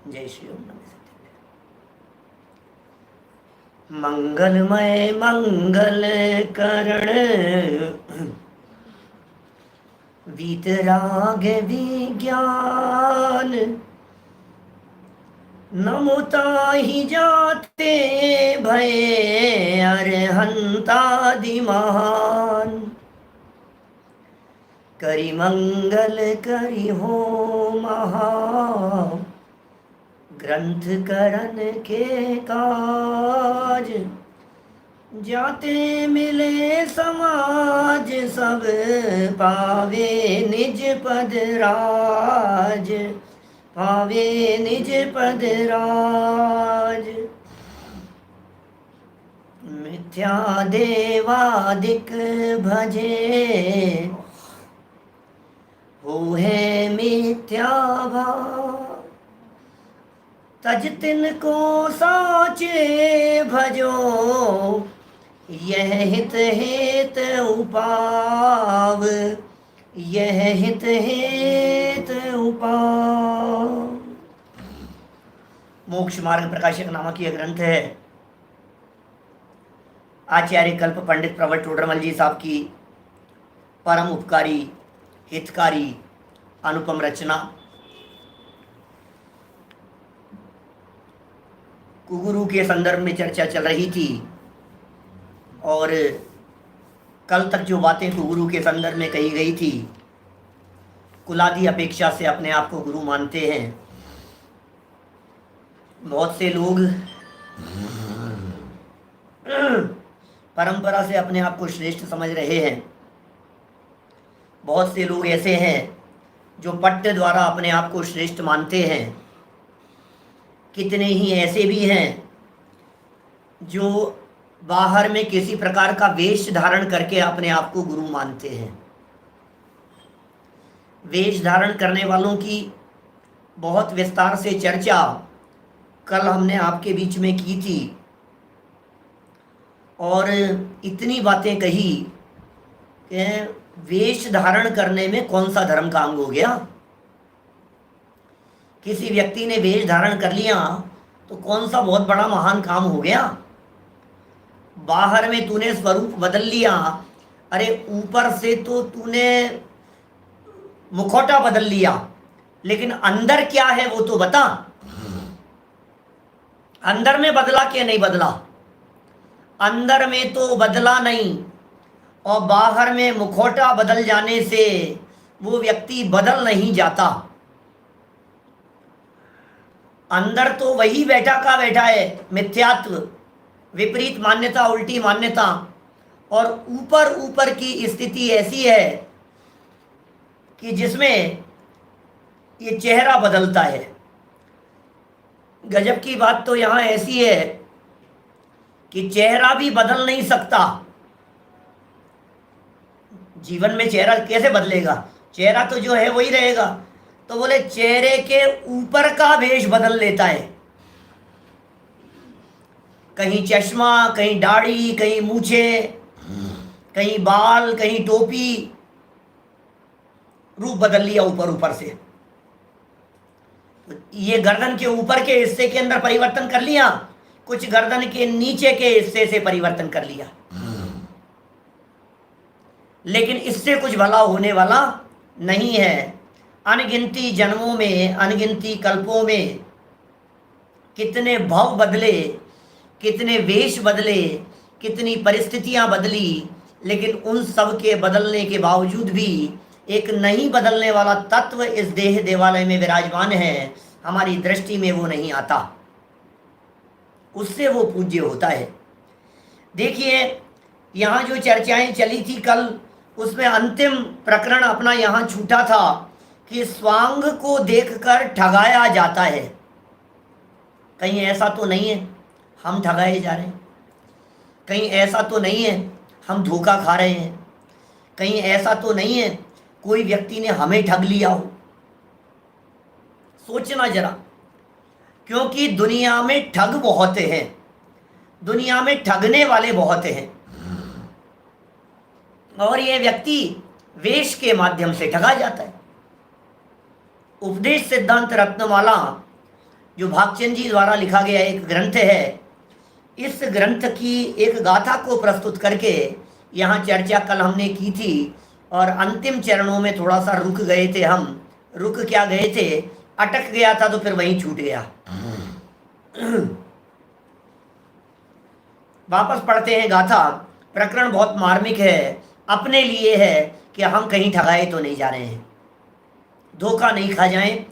जय श्री ओम नमः। मंगलमय मंगल करण वीतराग विज्ञान नमुताहि जाते भये अरहंतादि महान करि मंगल करि हो महा ग्रंथ करण के काज जाते मिले समाज सब पावे निज पद राज पावे निज पद राज मिथ्या देवादिक भजे हो है मिथ्या भाव तज तिनको साचे भजो यह हित हेत उपाव यह हित हेत उपाव। मोक्ष मार्ग प्रकाशक नामक यह ग्रंथ है आचार्य कल्प पंडित प्रवर टोडरमल जी साहब की परम उपकारी हितकारी अनुपम रचना। कुगुरु के संदर्भ में चर्चा चल रही थी और कल तक जो बातें कुगुरु के संदर्भ में कही गई थी, कुलादि अपेक्षा से अपने आप को गुरु मानते हैं। बहुत से लोग परंपरा से अपने आप को श्रेष्ठ समझ रहे हैं। बहुत से लोग ऐसे हैं जो पट्ट द्वारा अपने आप को श्रेष्ठ मानते हैं। कितने ही ऐसे भी हैं जो बाहर में किसी प्रकार का वेश धारण करके अपने आप को गुरु मानते हैं। वेश धारण करने वालों की बहुत विस्तार से चर्चा कल हमने आपके बीच में की थी और इतनी बातें कही कि वेश धारण करने में कौन सा धर्म का अंग हो गया। किसी व्यक्ति ने वेश धारण कर लिया तो कौन सा बहुत बड़ा महान काम हो गया। बाहर में तूने स्वरूप बदल लिया, अरे ऊपर से तो तूने मुखौटा बदल लिया, लेकिन अंदर क्या है वो तो बता। अंदर में बदला क्या नहीं बदला? अंदर में तो बदला नहीं और बाहर में मुखौटा बदल जाने से वो व्यक्ति बदल नहीं जाता। अंदर तो वही बैठा का बैठा है, मिथ्यात्व, विपरीत मान्यता, उल्टी मान्यता। और ऊपर ऊपर की स्थिति ऐसी है कि जिसमें ये चेहरा बदलता है। गजब की बात तो यहाँ ऐसी है कि चेहरा भी बदल नहीं सकता। जीवन में चेहरा कैसे बदलेगा? चेहरा तो जो है वही रहेगा। तो बोले चेहरे के ऊपर का वेश बदल लेता है। कहीं चश्मा, कहीं दाढ़ी, कहीं मूछे, कहीं बाल, कहीं टोपी, रूप बदल लिया ऊपर ऊपर से। ये गर्दन के ऊपर के हिस्से के अंदर परिवर्तन कर लिया, कुछ गर्दन के नीचे के हिस्से से परिवर्तन कर लिया, लेकिन इससे कुछ भला होने वाला नहीं है। अनगिनती जन्मों में, अनगिनती कल्पों में कितने भाव बदले, कितने वेश बदले, कितनी परिस्थितियां बदली, लेकिन उन सब के बदलने के बावजूद भी एक नहीं बदलने वाला तत्व इस देह देवालय में विराजमान है। हमारी दृष्टि में वो नहीं आता, उससे वो पूज्य होता है। देखिए यहाँ जो चर्चाएं चली थी कल, उसमें अंतिम प्रकरण अपना यहाँ छूटा था कि स्वांग को देखकर ठगाया जाता है। कहीं ऐसा तो नहीं है हम ठगाए जा रहे हैं? कहीं ऐसा तो नहीं है हम धोखा खा रहे हैं? कहीं ऐसा तो नहीं है कोई व्यक्ति ने हमें ठग लिया हो? सोचना जरा, क्योंकि दुनिया में ठग बहुत हैं, दुनिया में ठगने वाले बहुत हैं, और ये व्यक्ति वेश के माध्यम से ठगा जाता है। उपदेश सिद्धांत रत्नमाला जो भागचंद जी द्वारा लिखा गया एक ग्रंथ है, इस ग्रंथ की एक गाथा को प्रस्तुत करके यहाँ चर्चा कल हमने की थी, और अंतिम चरणों में थोड़ा सा रुक गए थे हम। रुक क्या गए थे, अटक गया था तो फिर वहीं छूट गया। वापस पढ़ते हैं गाथा। प्रकरण बहुत मार्मिक है, अपने लिए है कि हम कहीं ठगाए तो नहीं जा रहे हैं, धोखा नहीं खा जाएं,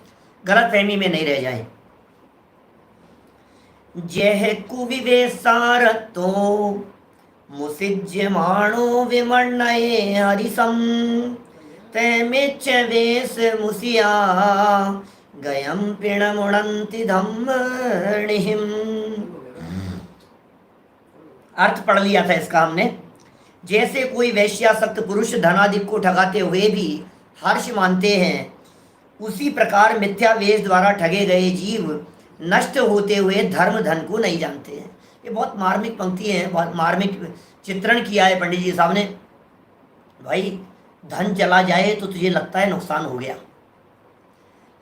गलतफहमी में नहीं रह जाएं। जह कुविवेशार तो मुसिज्यमाणो विमर्णये हरिसम तैमेच्छ वेश मुसिया गयम पिणमुणन्ति धम्मणिहिम। अर्थ पढ़ लिया था इसका हमने। जैसे कोई वैश्यासक्त पुरुष धनादिक को ठगाते हुए भी हर्ष मानते हैं, उसी प्रकार मिथ्या वेश द्वारा ठगे गए जीव नष्ट होते हुए धर्म धन को नहीं जानते हैं। ये बहुत मार्मिक पंक्ति है, बहुत मार्मिक चित्रण किया है पंडित जी साहब ने। भाई धन चला जाए तो तुझे लगता है नुकसान हो गया,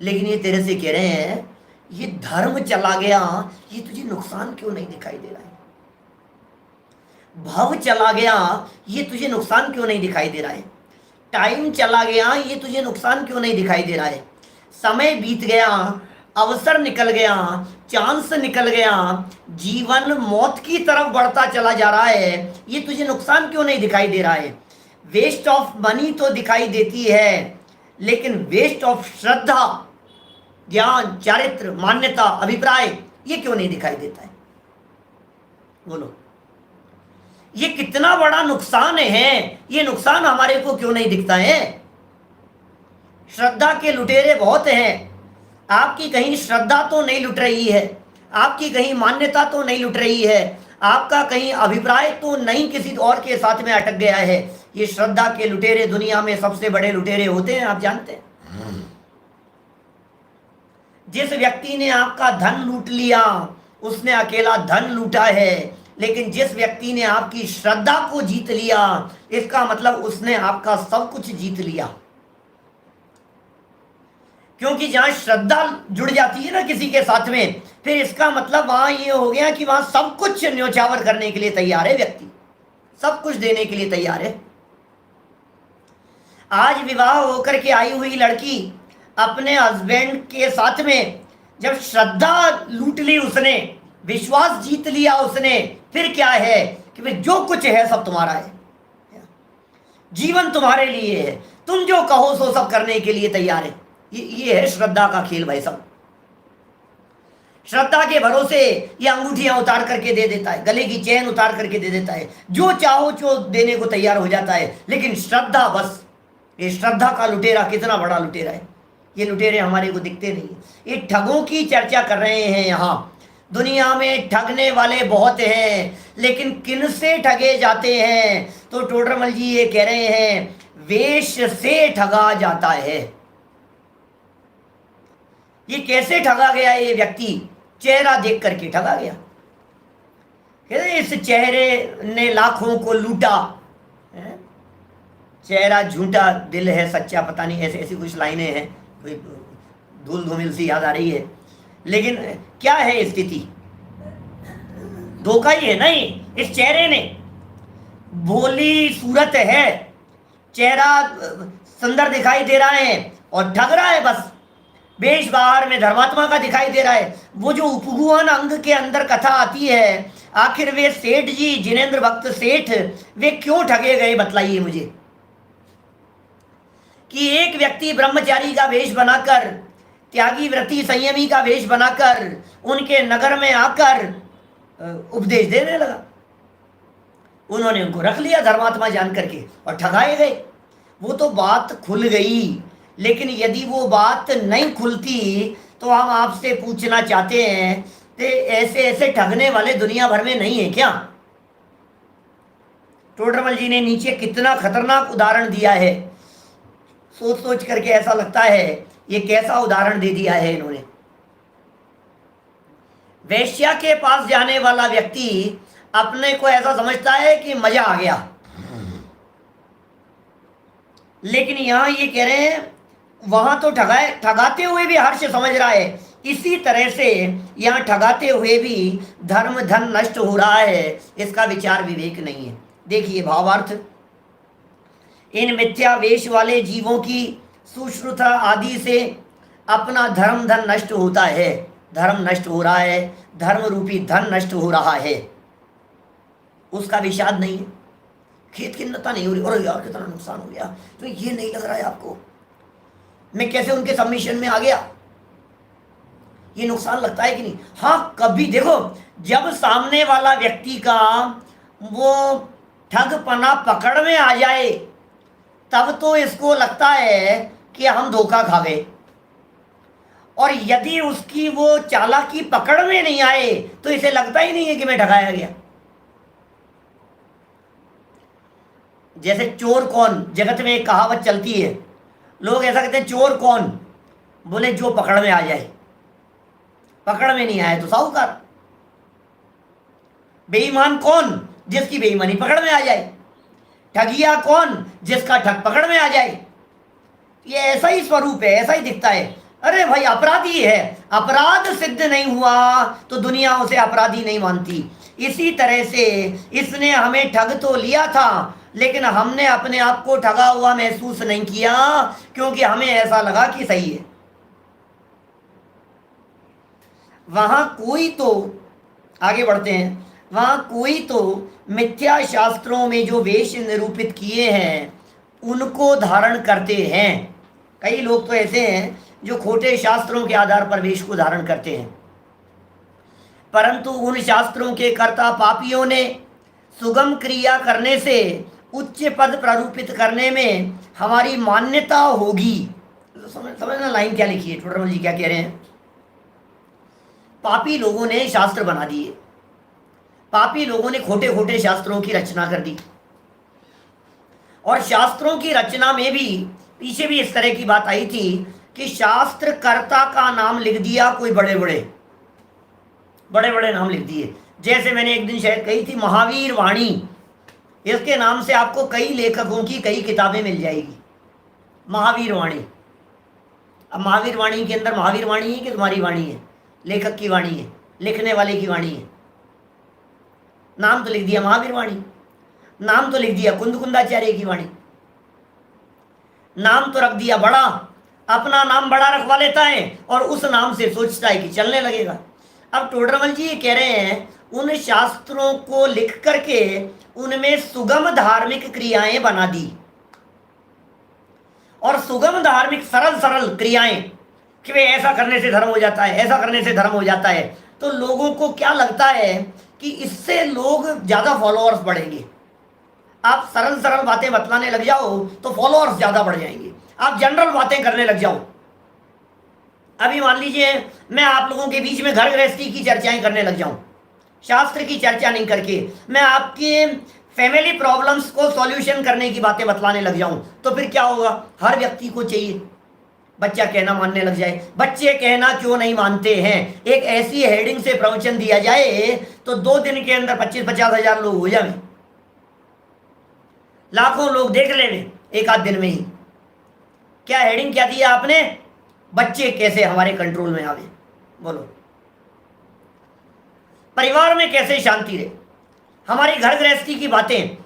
लेकिन ये तेरे से कह रहे हैं ये धर्म चला गया, ये तुझे नुकसान क्यों नहीं दिखाई दे रहा है? भव चला गया, ये तुझे नुकसान क्यों नहीं दिखाई दे रहा है? टाइम चला गया, ये तुझे नुकसान क्यों नहीं दिखाई दे रहा है? समय बीत गया, अवसर निकल गया, चांस निकल गया, जीवन मौत की तरफ बढ़ता चला जा रहा है, ये तुझे नुकसान क्यों नहीं दिखाई दे रहा है? वेस्ट ऑफ मनी तो दिखाई देती है, लेकिन वेस्ट ऑफ श्रद्धा, ज्ञान, चारित्र, मान्यता, अभिप्राय, ये क्यों नहीं दिखाई देता है? बोलो, ये कितना बड़ा नुकसान है, ये नुकसान हमारे को क्यों नहीं दिखता है? श्रद्धा के लुटेरे बहुत हैं। आपकी कहीं श्रद्धा तो नहीं लुट रही है, आपकी कहीं मान्यता तो नहीं लुट रही है, आपका कहीं अभिप्राय तो नहीं किसी और के साथ में अटक गया है। ये श्रद्धा के लुटेरे दुनिया में सबसे बड़े लुटेरे होते हैं, आप जानते हैं। जिस व्यक्ति ने आपका धन लूट लिया उसने अकेला धन लूटा है, लेकिन जिस व्यक्ति ने आपकी श्रद्धा को जीत लिया, इसका मतलब उसने आपका सब कुछ जीत लिया। क्योंकि जहां श्रद्धा जुड़ जाती है ना किसी के साथ में, फिर इसका मतलब वहां ये हो गया कि वहां सब कुछ न्योछावर करने के लिए तैयार है व्यक्ति, सब कुछ देने के लिए तैयार है। आज विवाह होकर के आई हुई लड़की अपने हस्बैंड के साथ में जब श्रद्धा लूट ली उसने, विश्वास जीत लिया उसने, फिर क्या है कि भाई जो कुछ है सब तुम्हारा है, जीवन तुम्हारे लिए है, तुम जो कहो सो सब करने के लिए तैयार है। ये है श्रद्धा का खेल भाई साहब। श्रद्धा के भरोसे ये अंगूठियां उतार करके दे देता है, गले की चैन उतार करके दे देता है, जो चाहो जो देने को तैयार हो जाता है। लेकिन श्रद्धा, बस ये श्रद्धा का लुटेरा कितना बड़ा लुटेरा है, ये लुटेरे हमारे को दिखते नहीं। ये ठगों की चर्चा कर रहे हैं यहाँ। दुनिया में ठगने वाले बहुत हैं, लेकिन किन से ठगे जाते हैं? तो टोडरमल जी ये कह रहे हैं वेश से ठगा जाता है। ये कैसे ठगा गया? ये व्यक्ति चेहरा देख करके ठगा गया। इस चेहरे ने लाखों को लूटा, चेहरा झूठा दिल है सच्चा, पता नहीं ऐसे ऐसी कुछ लाइनें हैं, कोई धूल धूमिल सी याद आ रही है। लेकिन क्या है स्थिति? धोखा ही है नहीं। इस चेहरे ने भोली सूरत है, चेहरा सुंदर दिखाई दे रहा है और ठग रहा है। बस वेश बाहर में धर्मात्मा का दिखाई दे रहा है। वो जो उपगुहन अंग के अंदर कथा आती है, आखिर वे सेठ जी, जिनेंद्र भक्त सेठ, वे क्यों ठगे गए बतलाइए मुझे। कि एक व्यक्ति ब्रह्मचारी का वेश बनाकर, त्यागी व्रती संयमी का वेश बनाकर उनके नगर में आकर उपदेश देने लगा। उन्होंने उनको रख लिया धर्मात्मा जान करके और ठगाए गए। वो तो बात खुल गई, लेकिन यदि वो बात नहीं खुलती तो हम आपसे पूछना चाहते हैं कि ऐसे ऐसे ठगने वाले दुनिया भर में नहीं है क्या? टोडरमल जी ने नीचे कितना खतरनाक उदाहरण दिया है। सोच सोच करके ऐसा लगता है ये कैसा उदाहरण दे दिया है इन्होंने। वेश्या के पास जाने वाला व्यक्ति अपने को ऐसा समझता है कि मजा आ गया, लेकिन यहां ये कह रहे हैं वहां तो ठगाते हुए भी हर्ष समझ रहा है। इसी तरह से यहाँ ठगाते हुए भी धर्म धन नष्ट हो रहा है, इसका विचार विवेक नहीं है। देखिए भावार्थ, इन मिथ्या वेश वाले जीवों की सुश्रुता आदि से अपना धर्म धन नष्ट होता है, धर्म नष्ट हो रहा है, धर्म रूपी धन नष्ट हो रहा है, उसका विषाद नहीं है, खेत खिन्नता नहीं हो रही, और यार कितना नुकसान हो गया, तो ये नहीं लग रहा है आपको मैं कैसे उनके सबमिशन में आ गया, ये नुकसान लगता है कि नहीं? हाँ, कभी देखो, जब सामने वाला व्यक्ति का वो ठगपना पकड़ में आ जाए तब तो इसको लगता है कि हम धोखा खा गए, और यदि उसकी वो चालाकी पकड़ में नहीं आए तो इसे लगता ही नहीं है कि मैं ठगाया गया। जैसे चोर कौन, जगत में एक कहावत चलती है, लोग ऐसा कहते हैं चोर कौन, बोले जो पकड़ में आ जाए, पकड़ में नहीं आए तो साहूकार। बेईमान कौन, जिसकी बेईमानी पकड़ में आ जाए। ठगिया कौन, जिसका ठग पकड़ में आ जाए। ये ऐसा ही स्वरूप है, ऐसा ही दिखता है। अरे भाई अपराधी है, अपराध सिद्ध नहीं हुआ तो दुनिया उसे अपराधी नहीं मानती। इसी तरह से इसने हमें ठग तो लिया था, लेकिन हमने अपने आप को ठगा हुआ महसूस नहीं किया, क्योंकि हमें ऐसा लगा कि सही है। वहां कोई तो, आगे बढ़ते हैं, वहां कोई तो मिथ्या शास्त्रों में जो वेश निरूपित किए हैं उनको धारण करते हैं। कई लोग तो ऐसे हैं जो खोटे शास्त्रों के आधार पर वेश को धारण करते हैं, परंतु उन शास्त्रों के कर्ता पापियों ने सुगम क्रिया करने से उच्च पद प्रारूपित करने में हमारी मान्यता होगी। समझना लाइन क्या लिखी है, टोडरमल जी क्या कह रहे हैं। पापी लोगों ने शास्त्र बना दिए, पापी लोगों ने खोटे खोटे शास्त्रों की रचना कर दी, और शास्त्रों की रचना में भी पीछे भी इस तरह की बात आई थी कि शास्त्रकर्ता का नाम लिख दिया, कोई बड़े बड़े नाम लिख दिए। जैसे मैंने एक दिन शायद कही थी महावीर वाणी, इसके नाम से आपको कई लेखकों की कई किताबें मिल जाएगी, महावीर वाणी। अब महावीर वाणी के अंदर महावीर वाणी है कि तुम्हारी वाणी है, लेखक की वाणी है, लिखने वाले की वाणी है। नाम तो लिख दिया महावीर वाणी, नाम तो लिख दिया कुंदकुंदाचार्य की वाणी, नाम तो रख दिया बड़ा, अपना नाम बड़ा रखवा लेता है और उस नाम से सोचता है कि चलने लगेगा। अब टोडरमल जी ये कह रहे हैं उन शास्त्रों को लिख करके उनमें सुगम धार्मिक क्रियाएं बना दी, और सुगम धार्मिक सरल क्रियाएं कि वे ऐसा करने से धर्म हो जाता है, ऐसा करने से धर्म हो जाता है। तो लोगों को क्या लगता है कि इससे लोग ज़्यादा फॉलोअर्स बढ़ेंगे। आप सरल बातें बतलाने लग जाओ तो फॉलोअर्स ज़्यादा बढ़ जाएंगे। आप जनरल बातें करने लग जाओ, अभी मान लीजिए मैं आप लोगों के बीच में घर गृहस्थी की चर्चाएं करने लग जाऊं, शास्त्र की चर्चा नहीं करके मैं आपके फैमिली प्रॉब्लम्स को सॉल्यूशन करने की बातें बतलाने लग जाऊं, तो फिर क्या होगा? हर व्यक्ति को चाहिए बच्चा कहना मानने लग जाए। बच्चे कहना क्यों नहीं मानते हैं, एक ऐसी हेडिंग से प्रवचन दिया जाए तो 2 दिन के अंदर 25-50 हजार लोग हो जाए, लाखों लोग देख ले एक आध दिन में ही। क्या हेडिंग क्या दिया आपने? बच्चे कैसे हमारे कंट्रोल में आवे। बोलो, परिवार में कैसे शांति रहे, हमारी घर गृहस्थी की बातें,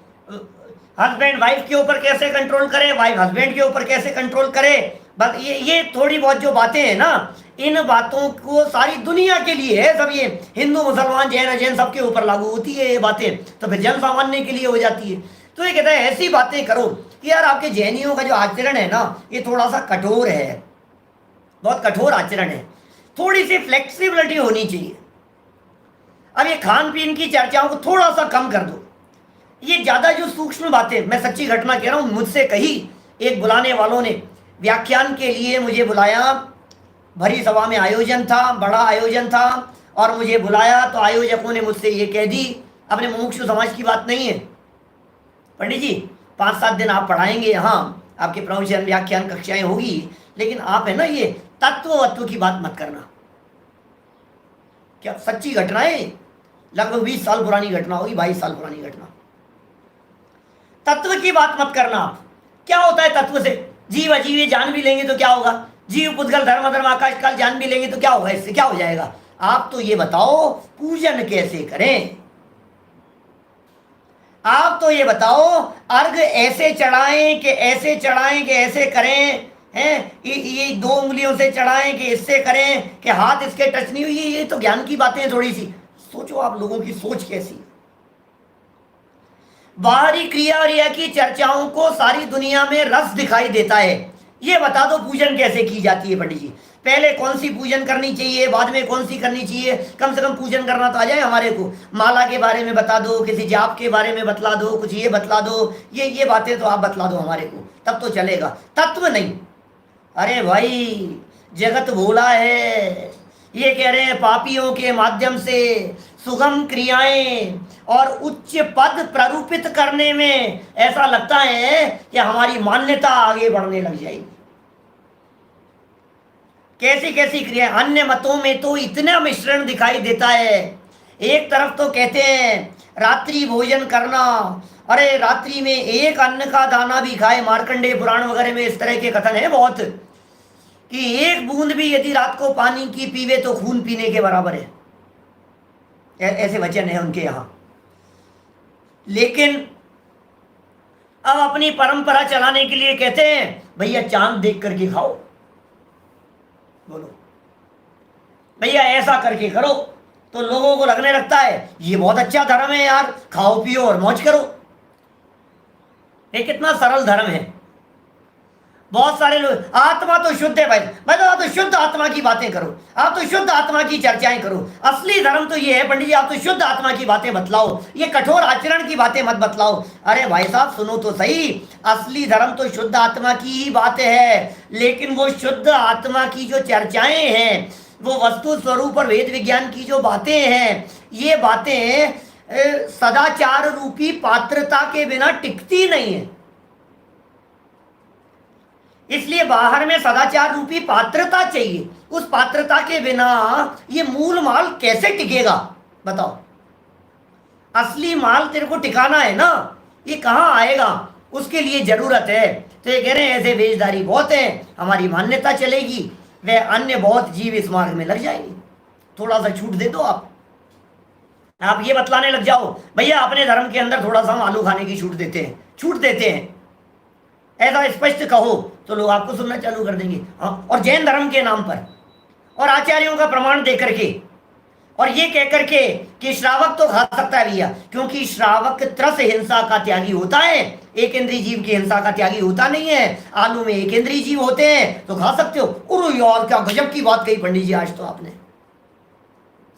हस्बैंड वाइफ के ऊपर कैसे कंट्रोल करे, वाइफ हस्बैंड के ऊपर कैसे कंट्रोल करे। बस ये थोड़ी बहुत जो बातें हैं ना, इन बातों को सारी दुनिया के लिए है, सब ये हिंदू मुसलमान जैन सबके ऊपर लागू होती है ये बातें, तो फिर जन सामान्य के लिए हो जाती है। तो ये कहता है ऐसी बातें करो कि यार आपके जैनियों का जो आचरण है ना ये थोड़ा सा कठोर है, बहुत कठोर आचरण है, थोड़ी सी फ्लेक्सिबिलिटी होनी चाहिए। अब ये खान पीन की चर्चाओं को थोड़ा सा कम कर दो। ये ज़्यादा जो सूक्ष्म बातें, मैं सच्ची घटना कह रहा हूँ, मुझसे कही एक बुलाने वालों ने, व्याख्यान के लिए मुझे बुलाया, भरी सभा में आयोजन था, बड़ा आयोजन था, और मुझे बुलाया तो आयोजकों ने मुझसे ये कह दी, अपने मुमुक्षु समाज की बात नहीं है पंडित जी, 5-7 दिन आप पढ़ाएंगे यहाँ, आपके प्रवचन व्याख्यान कक्षाएं होगी, लेकिन आप है ना ये तत्व की बात मत करना। क्या सच्ची घटना है, लगभग 20 साल पुरानी घटना होगी, 22 साल पुरानी घटना। तत्व की बात मत करना। क्या होता है तत्व से? जीव अजीव ये जान भी लेंगे तो क्या होगा? जीव पुद्गल धर्म अधर्म आकाश काल जान भी लेंगे तो क्या होगा, इससे क्या हो जाएगा? आप तो ये बताओ पूजन कैसे करें? आप तो ये बताओ अर्घ ऐसे चढ़ाएं कि ऐसे चढ़ाएं कि ऐसे करें, हैं ये 2 उंगलियों से चढ़ाएं कि इससे करें कि हाथ इसके टच नहीं हुई? ये तो ज्ञान की बातें हैं थोड़ी सी। सोचो आप लोगों की सोच कैसी। बाहरी क्रिया और क्रिया की चर्चाओं को सारी दुनिया में रस दिखाई देता है। ये बता दो पूजन कैसे की जाती है पंडित जी? पहले कौन सी पूजन करनी चाहिए, बाद में कौन सी करनी चाहिए? कम से कम पूजन करना तो आ जाए हमारे को। माला के बारे में बता दो, किसी जाप के बारे में बतला दो, कुछ ये बतला दो, ये बातें तो आप बतला दो हमारे को, तब तो चलेगा। तत्व नहीं। अरे भाई जगत भोला है। ये कह रहे हैं पापियों के माध्यम से सुगम क्रियाएं और उच्च पद प्ररूपित करने में ऐसा लगता है कि हमारी मान्यता आगे बढ़ने लग जाएगी। कैसी कैसी क्रिया। अन्य मतों में तो इतना मिश्रण दिखाई देता है। एक तरफ तो कहते हैं रात्रि भोजन करना, अरे रात्रि में एक अन्न का दाना भी खाए, मार्कंडेय पुराण वगैरह में इस तरह के कथन है बहुत, कि एक बूंद भी यदि रात को पानी की पीवे तो खून पीने के बराबर है, ऐसे वचन है उनके यहां। लेकिन अब अपनी परंपरा चलाने के लिए कहते हैं भैया चांद देख करके खाओ, बोलो भैया ऐसा करके करो, तो लोगों को लगने लगता है ये बहुत अच्छा धर्म है यार, खाओ पियो और मौज करो। ये कितना सरल धर्म है। बहुत सारे लोग आत्मा तो शुद्ध है भाई, मतलब आप तो शुद्ध आत्मा की बातें करो, आप तो शुद्ध आत्मा की चर्चाएं करो। असली धर्म तो ये है पंडित जी, आप तो शुद्ध आत्मा की बातें बतलाओ, ये कठोर आचरण की बातें मत बतलाओ। अरे भाई साहब सुनो तो सही, असली धर्म तो शुद्ध आत्मा की ही बातें है, लेकिन वो शुद्ध आत्मा की जो चर्चाएं हैं, वो वस्तु स्वरूप और वेद विज्ञान की जो बातें हैं, ये बातें सदाचार रूपी पात्रता के बिना टिकती नहीं है। इसलिए बाहर में सदाचार रूपी पात्रता चाहिए। उस पात्रता के बिना ये मूल माल कैसे टिकेगा बताओ? असली माल तेरे को टिकाना है ना, ये कहाँ आएगा? उसके लिए जरूरत है। तो ये कह रहे हैं ऐसे वेशधारी बहुत हैं, हमारी मान्यता चलेगी, वह अन्य बहुत जीव इस मार्ग में लग जाएंगे। थोड़ा सा छूट दे दो आप ये बतलाने लग जाओ भैया अपने धर्म के अंदर थोड़ा सा हम आलू खाने की छूट देते हैं, छूट देते हैं, ऐसा स्पष्ट कहो तो लोग आपको सुनना चालू कर देंगे। हाँ, और जैन धर्म के नाम पर और आचार्यों का प्रमाण दे करके और ये कह करके कि श्रावक तो खा सकता है भैया, क्योंकि श्रावक त्रस हिंसा का त्यागी होता है, एक इंद्रिय जीव की हिंसा का त्यागी होता नहीं है। आलू में एक इंद्रिय जीव होते हैं तो खा सकते हो। उरो यार क्या गजब की बात कही पंडित जी आज तो आपने।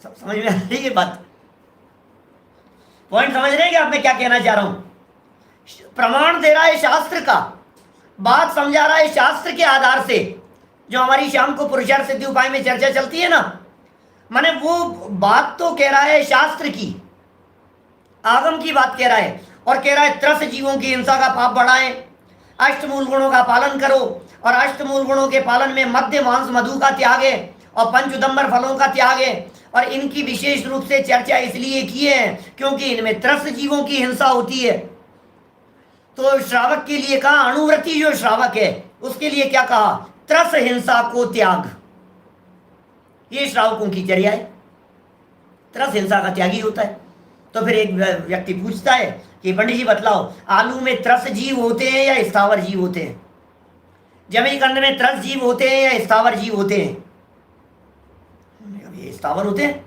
सब समझ में आ रही है बात? पॉइंट समझ रहे हैं कि आप मैं क्या कहना चाह रहा हूं? प्रमाण दे रहा है शास्त्र का, बात समझा रहा है शास्त्र के आधार से। जो हमारी शाम को पुरुषार्थ सिद्धि उपाय में चर्चा चलती है ना, माने वो बात तो कह रहा है शास्त्र की, आगम की बात कह रहा है, और कह रहा है त्रस जीवों की हिंसा का पाप बढ़ाएं, अष्टमूल गुणों का पालन करो, और अष्टमूल गुणों के पालन में मध्य मांस मधु का त्याग है और पंच उदंबर फलों का त्याग है। और इनकी विशेष रूप से चर्चा इसलिए की है क्योंकि इनमें त्रस जीवों की हिंसा होती है। तो श्रावक के लिए कहा, अणुव्रती जो श्रावक है उसके लिए क्या कहा? त्रस हिंसा को त्याग। ये श्रावकों की चर्या है, त्रस हिंसा का त्यागी होता है। तो फिर एक व्यक्ति पूछता है कि पंडित जी बतलाओ, आलू में त्रस जीव होते हैं या स्थावर जीव होते हैं? जमीकंद में त्रस जीव होते हैं या स्थावर जीव होते हैं? ये स्थावर होते हैं।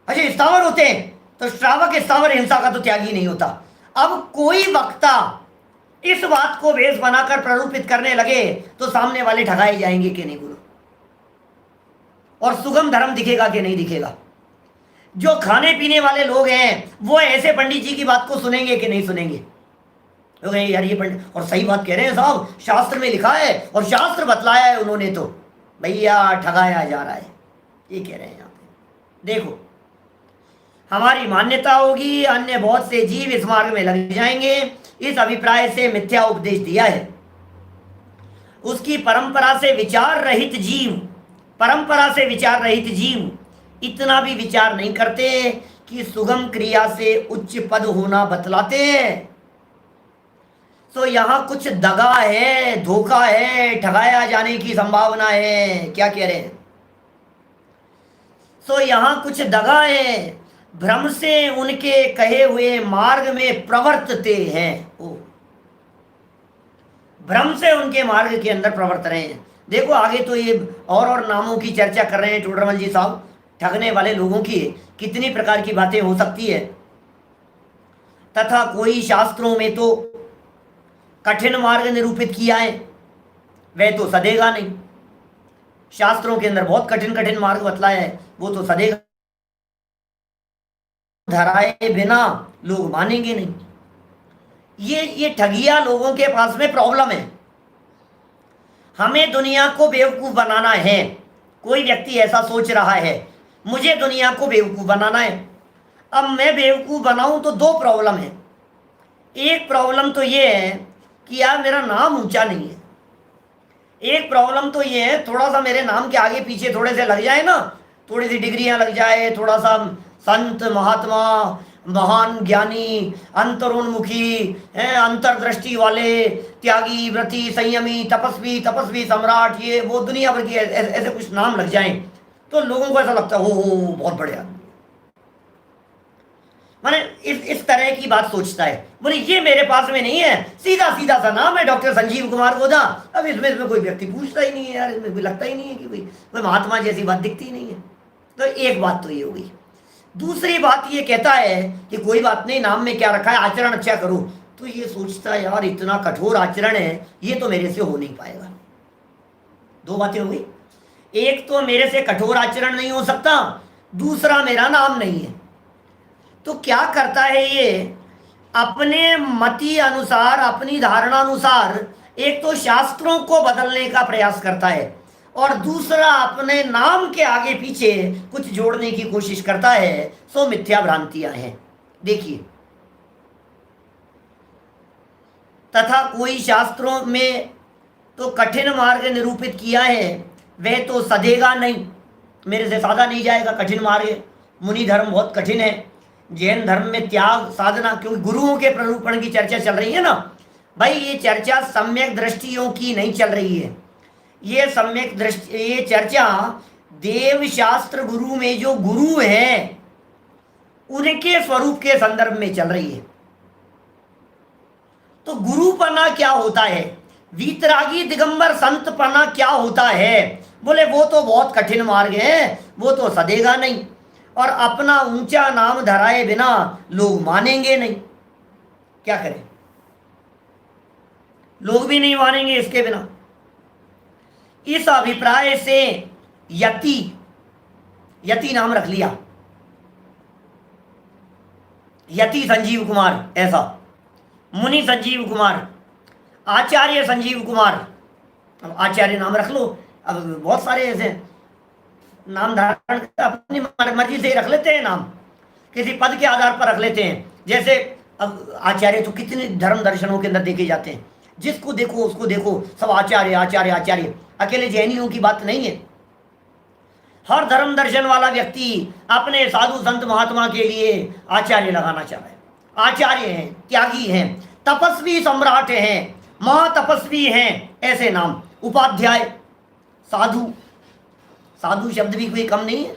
अच्छा स्थावर होते हैं, तो श्रावक स्थावर हिंसा का तो त्यागी नहीं होता। अब कोई वक्ता इस बात को वेश बनाकर प्ररूपित करने लगे तो सामने वाले ठगाए जाएंगे कि नहीं बोलो? और सुगम धर्म दिखेगा कि नहीं दिखेगा? जो खाने पीने वाले लोग हैं वो ऐसे पंडित जी की बात को सुनेंगे कि नहीं सुनेंगे? लोग यार ये पंडित, और सही बात कह रहे हैं साहब, शास्त्र में लिखा है और शास्त्र बतलाया है उन्होंने, तो भैया ठगाया जा रहा है, ये कह रहे हैं यहाँ पे। देखो हमारी मान्यता होगी, अन्य बहुत से जीव इस मार्ग में लग जाएंगे, इस अभिप्राय से मिथ्या उपदेश दिया है। उसकी परंपरा से विचार रहित जीव, परंपरा से विचार रहित जीव इतना भी विचार नहीं करते कि सुगम क्रिया से उच्च पद होना बतलाते हैं। तो यहाँ कुछ दगा है, धोखा है, ठगाया जाने की संभावना है। क्या कह रहे हैं? तो यहाँ कुछ दगा है, भ्रम से उनके कहे हुए मार्ग में प्रवर्तते हैं। ओ, भ्रम से उनके मार्ग के अंदर प्रवर्त रहे हैं। देखो आगे तो ये और नामों की चर्चा कर रहे हैं टोडरमल जी साहब, ठगने वाले लोगों की कितनी प्रकार की बातें हो सकती है। तथा कोई शास्त्रों में तो कठिन मार्ग निरूपित किया है, वह तो सदेगा नहीं। शास्त्रों के अंदर बहुत कठिन कठिन मार्ग बतलाया है, वो तो सदेगा धराए बिना लोग मानेंगे नहीं। ये ठगिया लोगों के पास में प्रॉब्लम है। हमें दुनिया को बेवकूफ बनाना है। कोई व्यक्ति ऐसा सोच रहा है, मुझे दुनिया को बेवकूफ बनाना है। अब मैं बेवकूफ बनाऊं तो दो प्रॉब्लम है। एक प्रॉब्लम तो ये है कि यार मेरा नाम ऊंचा नहीं है। एक प्रॉब्लम तो ये है, थोड़ा सा मेरे नाम के आगे पीछे थोड़े से लग जाए ना, थोड़ी सी डिग्रियां लग जाए, थोड़ा सा संत महात्मा महान ज्ञानी अंतरोन्मुखी अंतर्दृष्टि वाले त्यागी व्रती संयमी तपस्वी तपस्वी सम्राट, ये वो दुनिया भर की ऐसे कुछ नाम लग जाएं तो लोगों को ऐसा लगता है हो बहुत बढ़िया। माने इस तरह की बात सोचता है। बोले ये मेरे पास में नहीं है, सीधा सीधा सा नाम है डॉक्टर संजीव कुमार गोदा। अब इसमें कोई व्यक्ति पूछता ही नहीं है यार, इसमें कोई लगता ही नहीं है कि कोई महात्मा जैसी बात दिखती ही नहीं है। तो एक बात तो ये हो गई। दूसरी बात ये कहता है कि कोई बात नहीं, नाम में क्या रखा है, आचरण अच्छा करो। तो ये सोचता है यार इतना कठोर आचरण है, ये तो मेरे से हो नहीं पाएगा। दो बातें हो गई, एक तो मेरे से कठोर आचरण नहीं हो सकता, दूसरा मेरा नाम नहीं है। तो क्या करता है ये, अपने मति अनुसार अपनी धारणा अनुसार एक तो शास्त्रों को बदलने का प्रयास करता है और दूसरा अपने नाम के आगे पीछे कुछ जोड़ने की कोशिश करता है। सो मिथ्या भ्रांतियां हैं। देखिए, तथा कोई शास्त्रों में तो कठिन मार्ग निरूपित किया है, वह तो सदेगा नहीं, मेरे से साधा नहीं जाएगा। कठिन मार्ग, मुनि धर्म बहुत कठिन है। जैन धर्म में त्याग साधना, क्योंकि गुरुओं के प्ररूपण की चर्चा चल रही है ना भाई, ये चर्चा सम्यक दृष्टियों की नहीं चल रही है। ये सम्यक दृष्टि, ये चर्चा देव शास्त्र गुरु में जो गुरु है उनके स्वरूप के संदर्भ में चल रही है। तो गुरुपना क्या होता है, वीतरागी दिगंबर संतपना क्या होता है? बोले वो तो बहुत कठिन मार्ग है, वो तो सदेगा नहीं, और अपना ऊंचा नाम धराए बिना लोग मानेंगे नहीं। क्या करें, लोग भी नहीं मानेंगे इसके बिना। इस अभिप्राय से यति नाम रख लिया, यति संजीव कुमार, ऐसा मुनि संजीव कुमार, आचार्य संजीव कुमार। अब आचार्य नाम रख लो, अब बहुत सारे ऐसे नाम धारण अपनी मर्जी से रख लेते हैं, नाम किसी पद के आधार पर रख लेते हैं। जैसे अब आचार्य तो कितने धर्म दर्शनों के अंदर देखे जाते हैं, जिसको देखो उसको देखो सब आचार्य आचार्य आचार्य। अकेले जैनियों की बात नहीं है, हर धर्म दर्शन वाला व्यक्ति अपने साधु संत महात्मा के लिए आचार्य लगाना चाह रहा है। आचार्य हैं, त्यागी हैं, तपस्वी सम्राट हैं, महातपस्वी हैं, ऐसे नाम। उपाध्याय, साधु, साधु शब्द भी कोई कम नहीं है,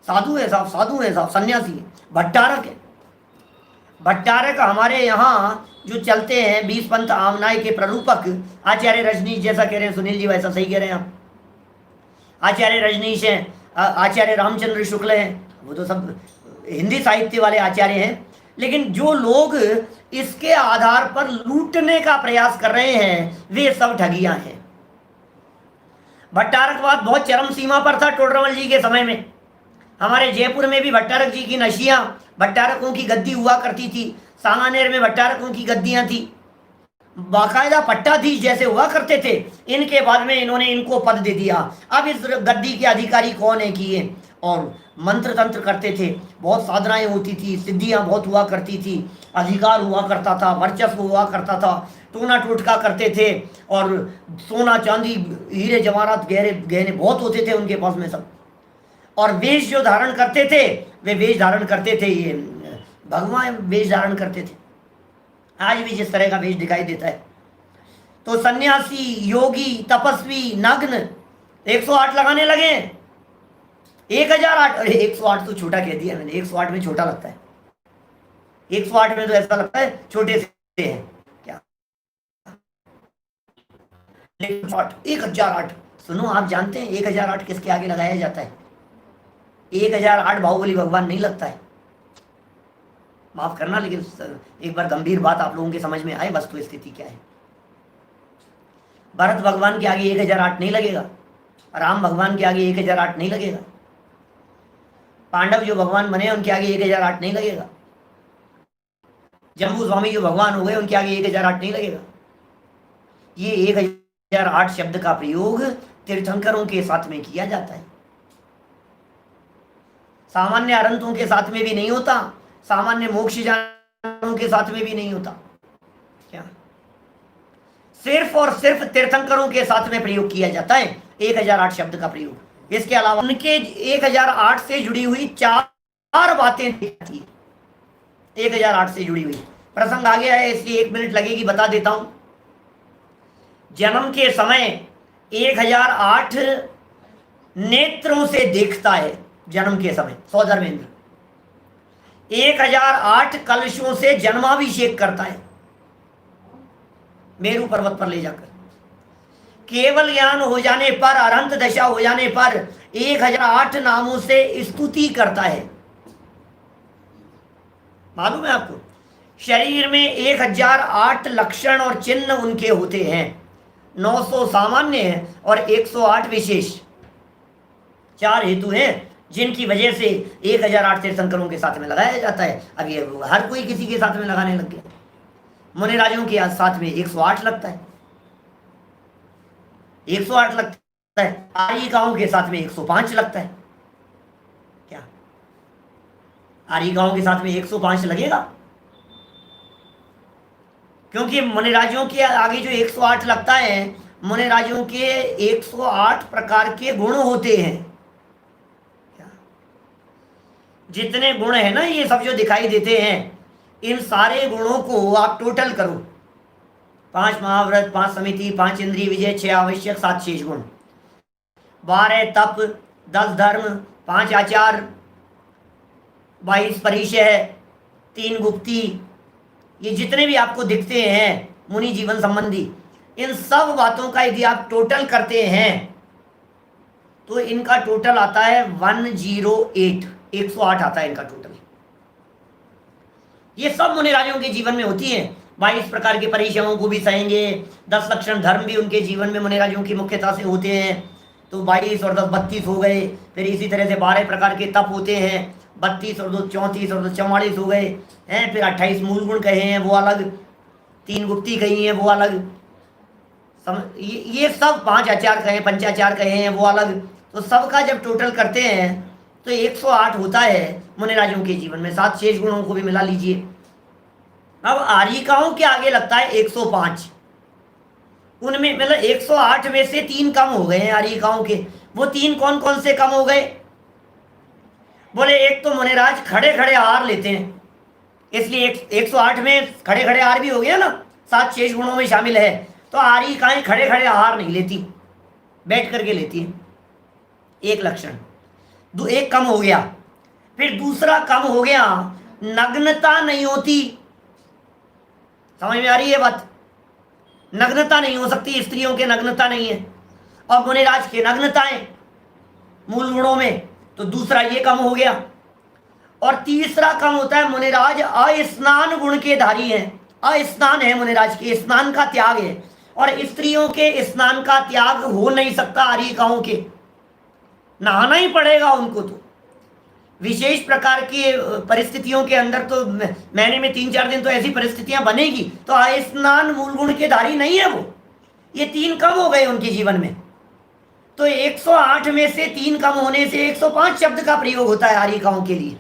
साधु है साहब, साधु है साहब, सन्यासी है। भट्टारक है, भट्टारक हमारे यहाँ जो चलते हैं 20 पंथ आमनाय के प्ररूपक आचार्य रजनीश, जैसा कह रहे हैं सुनील जी वैसा सही कह रहे हैं आप। आचार्य रजनीश हैं, आचार्य रामचंद्र शुक्ल हैं, वो तो सब हिंदी साहित्य वाले आचार्य हैं। लेकिन जो लोग इसके आधार पर लूटने का प्रयास कर रहे हैं वे सब ठगियां हैं। भट्टारकवाद बहुत चरम सीमा पर था टोडरमल जी के समय में। हमारे जयपुर में भी भट्टारक जी की नशियां, भट्टारकों की गद्दी हुआ करती थी। सांगानेर में भट्टारकों की गद्दियां थी, बाकायदा पट्टाधीश जैसे हुआ करते थे। इनके बाद में इन्होंने इनको पद दे दिया। अब इस गद्दी के अधिकारी कौन है कि ये, और मंत्र तंत्र करते थे, बहुत साधनाएं होती थी, सिद्धियां बहुत हुआ करती थी, अधिकार हुआ करता था, वर्चस्व हुआ करता था, टोना टोटका करते थे, और सोना चांदी हीरे जवाहरात गहरे गहने बहुत होते थे उनके पास में सब। और वेश जो धारण करते थे वे वेश धारण करते थे, ये भगवान वेश धारण करते थे। आज भी जिस तरह का वेश दिखाई देता है। तो सन्यासी, योगी, तपस्वी, नग्न 108 लगाने लगे। 1008, अरे 108 तो छोटा कह दिया मैंने, 108 में छोटा लगता है, 108 में तो ऐसा लगता है छोटे से है क्या। 1008, सुनो आप जानते हैं 1008 किसके आगे लगाया जाता है? 1008 बाहुबली भगवान नहीं लगता है। माफ करना, लेकिन एक बार गंभीर बात आप लोगों के समझ में आए वस्तु स्थिति क्या है। भरत भगवान के आगे 1008 नहीं लगेगा, राम भगवान के आगे 1008 नहीं लगेगा, पांडव जो भगवान बने उनके आगे 1008 नहीं लगेगा, जम्बू स्वामी जो भगवान हो गए उनके आगे 1008 नहीं लगेगा। ये 1008 शब्द का प्रयोग तीर्थंकरों के साथ में किया जाता है, सामान्य अरंतों के साथ में भी नहीं होता, सामान्य मोक्षजानों के साथ में भी नहीं होता। क्या सिर्फ और सिर्फ तीर्थंकरों के साथ में प्रयोग किया जाता है 1008 शब्द का प्रयोग। इसके अलावा उनके 1008 से जुड़ी हुई चार बातें थी, 1008 से जुड़ी हुई प्रसंग आ गया है, इसलिए 1 मिनट लगेगी, बता देता हूं। जन्म के समय 1008 नेत्रों से देखता है, जन्म के समय सौधर्मेंद्र 1008 कलशों से जन्माभिषेक करता है मेरू पर्वत पर ले जाकर। केवल ज्ञान हो जाने पर, अरंत दशा हो जाने पर 1008 नामों से स्तुति करता है। मालूम है आपको, शरीर में 1008 लक्षण और चिन्ह उनके होते हैं, 900 सामान्य है और 108 विशेष। 4 हेतु हैं जिनकी वजह से 1008 तीर्थंकरों के साथ में लगाया जाता है। अब ये हर कोई किसी के साथ में लगाने लग गया। मुनिराजों के साथ में 108 लगता है, 108 लगता है। आर्यिकाओं के साथ में 105 लगता है। क्या आर्यिकाओं के साथ में 105 लगेगा? क्योंकि मुनिराजों के आगे जो 108 लगता है, मुनिराजों के 108 प्रकार के गुण होते हैं। जितने गुण है ना, ये सब जो दिखाई देते हैं, इन सारे गुणों को आप टोटल करो। 5 महाव्रत, 5 समिति, 5 इंद्रिय विजय, 6 आवश्यक, 7 शेष गुण, 12 तप, 10 धर्म, 5 आचार, 22 परिचय, 3 गुप्ती, ये जितने भी आपको दिखते हैं मुनि जीवन संबंधी, इन सब बातों का यदि आप टोटल करते हैं तो इनका टोटल आता है 108, 108 आता है इनका टोटल। ये सब मुनिराजों के जीवन में होती हैं। 22 प्रकार के परिचयों को भी सहेंगे, 10 लक्षण धर्म भी उनके जीवन में मुनिराजों की मुख्यता से होते हैं, तो 22 और 10 32 हो गए। फिर इसी तरह से 12 प्रकार के तप होते हैं, 32 और 2 34 और 2 44 हो गए हैं। फिर 28 मूल गुण कहे हैं वो अलग, 3 गुप्ती कही हैं वो अलग, ये सब 5 आचार कहे, पंचाचार कहे हैं वो अलग। तो सबका जब टोटल करते हैं तो 108 होता है मुनिराजों के जीवन में। 7 शेष गुणों को भी मिला लीजिए। अब आर्यिकाओं के आगे लगता है 105। उनमें मतलब 108 में से 3 कम हो गए हैं आर्यिकाओं के। वो 3 कौन कौन से कम हो गए? बोले एक तो मुनिराज खड़े खड़े आहार लेते हैं, इसलिए 108 में खड़े खड़े आहार भी हो गया ना, 7 शेष गुणों में शामिल है। तो आर्यिकाएं खड़े खड़े आहार नहीं लेती, बैठ करके लेती है। एक लक्षण, एक कम हो गया। फिर दूसरा कम हो गया, नग्नता नहीं होती। समझ में आ रही है बात? नग्नता नहीं हो सकती, स्त्रियों के नग्नता नहीं है, और मुनिराज के नग्नताएं मूल गुणों में, तो दूसरा ये कम हो गया। और तीसरा कम होता है, मुनिराज अस्नान गुण के धारी हैं। अस्नान है मुनिराज के, स्नान का त्याग है, और स्त्रियों के स्नान का त्याग हो नहीं सकता। आर्यिकाओं के नहाना ही पड़ेगा उनको। तो विशेष प्रकार की परिस्थितियों के अंदर तो महीने में 3-4 दिन तो ऐसी परिस्थितियां बनेगी, तो स्नान मूल गुण के धारी नहीं है वो। ये 3 कम हो गए उनके जीवन में। तो 108 में से 3 कम होने से 105 शब्द का प्रयोग होता है आर्यिकाओं के लिए।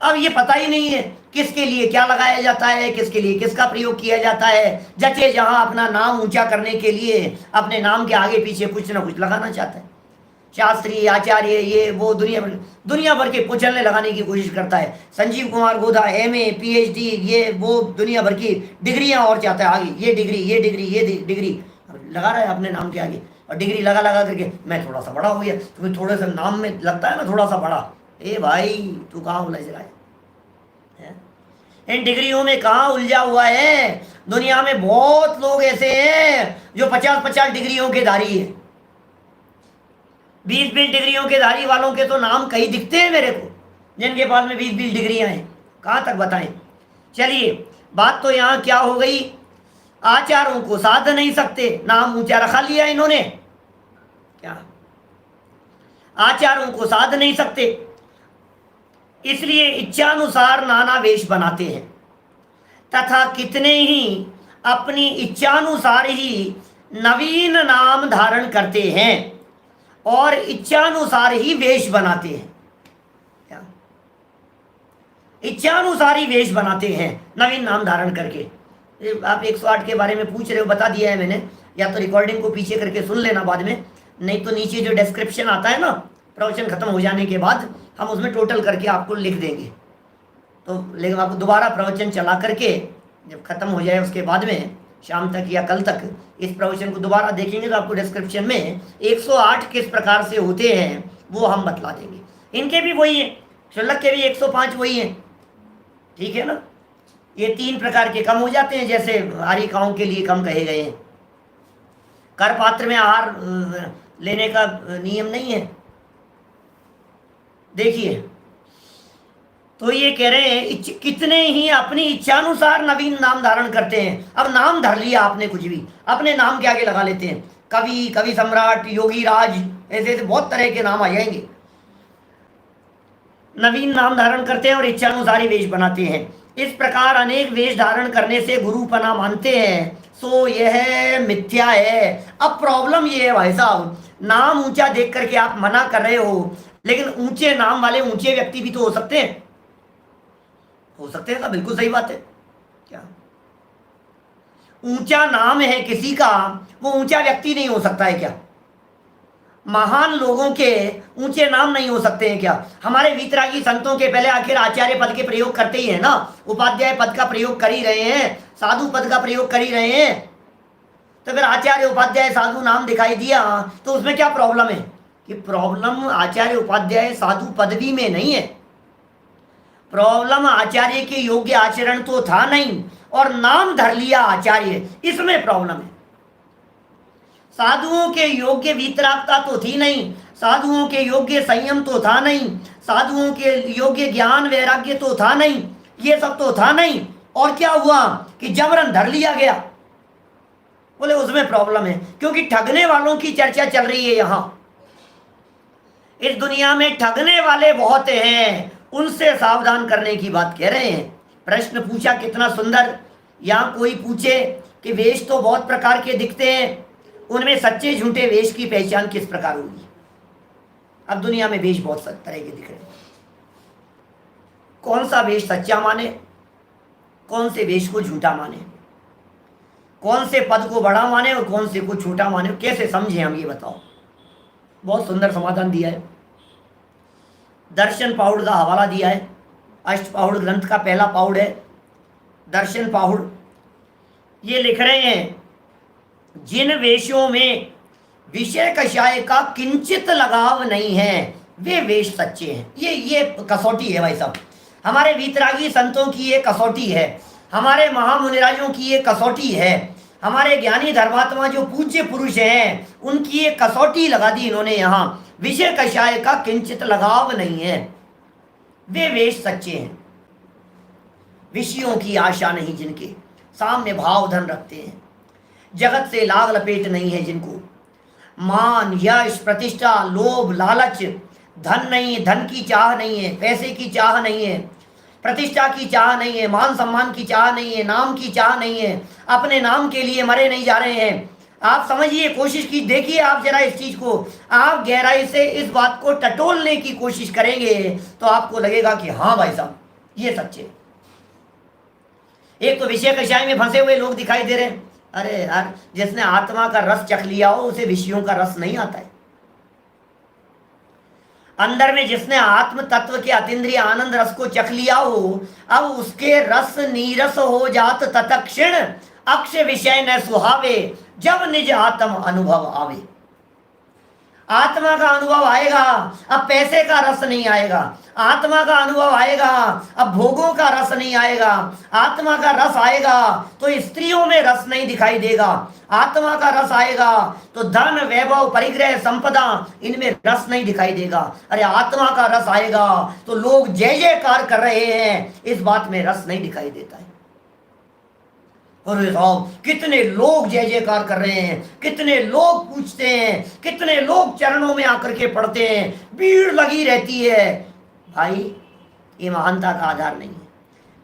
अब ये पता ही नहीं है किसके लिए क्या लगाया जाता है, किसके लिए किसका प्रयोग किया जाता है। जचे जहां अपना नाम ऊंचा करने के लिए अपने नाम के आगे पीछे कुछ ना कुछ लगाना चाहता है। शास्त्री, आचार्य, ये वो दुनिया भर के पुछलने लगाने की कोशिश करता है। संजीव कुमार गोधा MA PhD ये वो दुनिया भर की डिग्रियां और चाहता है आगे, ये डिग्री ये डिग्री ये डिग्री लगा रहा है अपने नाम के आगे, और डिग्री लगा लगा करके मैं थोड़ा सा बड़ा हो गया, तुम्हें थोड़े से नाम में लगता है ना थोड़ा सा बड़ा। ए भाई तू कहाँ उलझ रहा है? इन डिग्रियों में कहाँ उलझा हुआ है? दुनिया में बहुत लोग ऐसे हैं जो 50-50 डिग्रियों के धारी है। 20-20 डिग्रियों के धारी वालों के तो नाम कई दिखते हैं मेरे को, जिनके पास में 20-20 डिग्रियां हैं। कहाँ तक बताएं? चलिए, बात तो यहाँ क्या हो गई, आचारों को साध नहीं सकते, नाम ऊंचा रखा लिया इन्होंने। क्या आचारों को साध नहीं सकते, इसलिए इच्छानुसार नाना वेश बनाते हैं, तथा कितने ही अपनी इच्छानुसार ही नवीन नाम धारण करते हैं और इच्छानुसार ही वेश बनाते हैं। क्या इच्छानुसार ही वेश बनाते हैं नवीन नाम धारण करके? आप 108 के बारे में पूछ रहे हो, बता दिया है मैंने, या तो रिकॉर्डिंग को पीछे करके सुन लेना बाद में, नहीं तो नीचे जो डिस्क्रिप्शन आता है ना प्रवचन खत्म हो जाने के बाद, हम उसमें टोटल करके आपको लिख देंगे। तो लेकिन आपको दोबारा प्रवचन चला करके जब खत्म हो जाए उसके बाद में शाम तक या कल तक इस प्रवचन को दोबारा देखेंगे तो आपको डिस्क्रिप्शन में 108 किस प्रकार से होते हैं वो हम बतला देंगे। इनके भी वही हैं, शुल्लक के भी 105 वही हैं, ठीक है ना। ये 3 प्रकार के कम हो जाते हैं, जैसे आरिकाओं के लिए कम कहे गए हैं। कर पात्र में आहार लेने का नियम नहीं है। देखिए, तो ये कह रहे हैं कितने ही अपनी इच्छानुसार नवीन नाम धारण करते हैं। अब नाम धर लिया आपने, कुछ भी अपने नाम के आगे लगा लेते हैं, कवि, कवि सम्राट, योगी राज, ऐसे ऐसे बहुत तरह के नाम आ जाएंगे। नवीन नाम धारण करते हैं और इच्छानुसार ही वेश बनाते हैं। इस प्रकार अनेक वेश धारण करने से गुरुपना मानते हैं, सो यह मिथ्या है। अब प्रॉब्लम ये है भाई साहब, नाम ऊंचा देख करके आप मना कर रहे हो, लेकिन ऊंचे नाम वाले ऊंचे व्यक्ति भी तो हो सकते हैं। हो सकते हैं ना, बिल्कुल सही बात है। क्या ऊंचा नाम है किसी का, वो ऊंचा व्यक्ति नहीं हो सकता है क्या? महान लोगों के ऊंचे नाम नहीं हो सकते हैं क्या? हमारे वीतरागी संतों के पहले आखिर आचार्य पद के प्रयोग करते ही है ना, उपाध्याय पद का प्रयोग कर ही रहे हैं, साधु पद का प्रयोग कर ही रहे हैं। तो फिर आचार्य उपाध्याय साधु नाम दिखाई दिया तो उसमें क्या प्रॉब्लम है? कि प्रॉब्लम आचार्य उपाध्याय साधु पदवी में नहीं है, प्रॉब्लम आचार्य के योग्य आचरण तो था नहीं और नाम धर लिया आचार्य, इसमें प्रॉब्लम है। साधुओं के योग्य वीतरागता तो थी नहीं, साधुओं के योग्य संयम तो था नहीं, साधुओं के योग्य ज्ञान वैराग्य तो था नहीं, ये सब तो था नहीं, और क्या हुआ कि जबरन धर लिया गया। बोले उसमें प्रॉब्लम है, क्योंकि ठगने वालों की चर्चा चल रही है। यहां इस दुनिया में ठगने वाले बहुत हैं, उनसे सावधान करने की बात कह रहे हैं। प्रश्न पूछा कितना सुंदर। यहाँ कोई पूछे कि वेश तो बहुत प्रकार के दिखते हैं, उनमें सच्चे झूठे वेश की पहचान किस प्रकार होगी? अब दुनिया में वेश बहुत तरह के दिख रहे हैं, कौन सा वेश सच्चा माने, कौन से वेश को झूठा माने, कौन से पद को बड़ा माने और कौन से को छोटा माने, कैसे समझे हम, ये बताओ। बहुत सुंदर समाधान दिया है। दर्शन पाहुड़ का हवाला दिया है, अष्ट पाहुड़ ग्रंथ का पहला पाहुड़ है दर्शन पाहुड़। ये लिख रहे हैं, जिन वेशों में विषय कषाय का किंचित लगाव नहीं है वे वेश सच्चे हैं। ये कसौटी है भाई साहब, हमारे वीतरागी संतों की ये कसौटी है, हमारे महामुनिराजों की ये कसौटी है, हमारे ज्ञानी धर्मात्मा जो पूज्य पुरुष हैं उनकी ये कसौटी लगा दी इन्होंने। यहाँ विषय कषाय का किंचित लगाव नहीं है, वे वेश सच्चे हैं। विषयों की आशा नहीं जिनके, सामने भाव धन रखते हैं, जगत से लाग लपेट नहीं है जिनको, मान यश प्रतिष्ठा लोभ लालच, धन नहीं, धन की चाह नहीं है, पैसे की चाह नहीं है, प्रतिष्ठा की चाह नहीं है, मान सम्मान की चाह नहीं है, नाम की चाह नहीं है, अपने नाम के लिए मरे नहीं जा रहे हैं। आप समझिए, कोशिश की, देखिए आप जरा इस चीज को, आप गहराई से इस बात को टटोलने की कोशिश करेंगे तो आपको लगेगा कि हाँ भाई साहब ये सच्चे। एक तो विषय कषाय में फंसे हुए लोग दिखाई दे रहे हैं। अरे यार, जिसने आत्मा का रस चख लिया हो उसे विषयों का रस नहीं आता है। अंदर में जिसने आत्म तत्व के अतीन्द्रिय आनंद रस को चख लिया हो, अब उसके रस नीरस हो जात तत्क्षण, अक्ष विषय न सुहावे, जब निज आत्म अनुभव आवे। आत्मा का अनुभव आएगा, अब पैसे का रस नहीं आएगा। आत्मा का अनुभव आएगा, अब भोगों का रस नहीं आएगा। आत्मा का रस आएगा तो स्त्रियों में रस नहीं दिखाई देगा। आत्मा का रस आएगा तो धन वैभव परिग्रह संपदा इनमें रस नहीं दिखाई देगा। अरे आत्मा का रस आएगा तो लोग जय जयकार कर रहे हैं, इस बात में रस नहीं दिखाई देता है। और कितने लोग जय जयकार कर रहे हैं, कितने लोग पूछते हैं, कितने लोग चरणों में आकर के पढ़ते हैं, भीड़ लगी रहती है। भाई ये महानता का आधार नहीं है।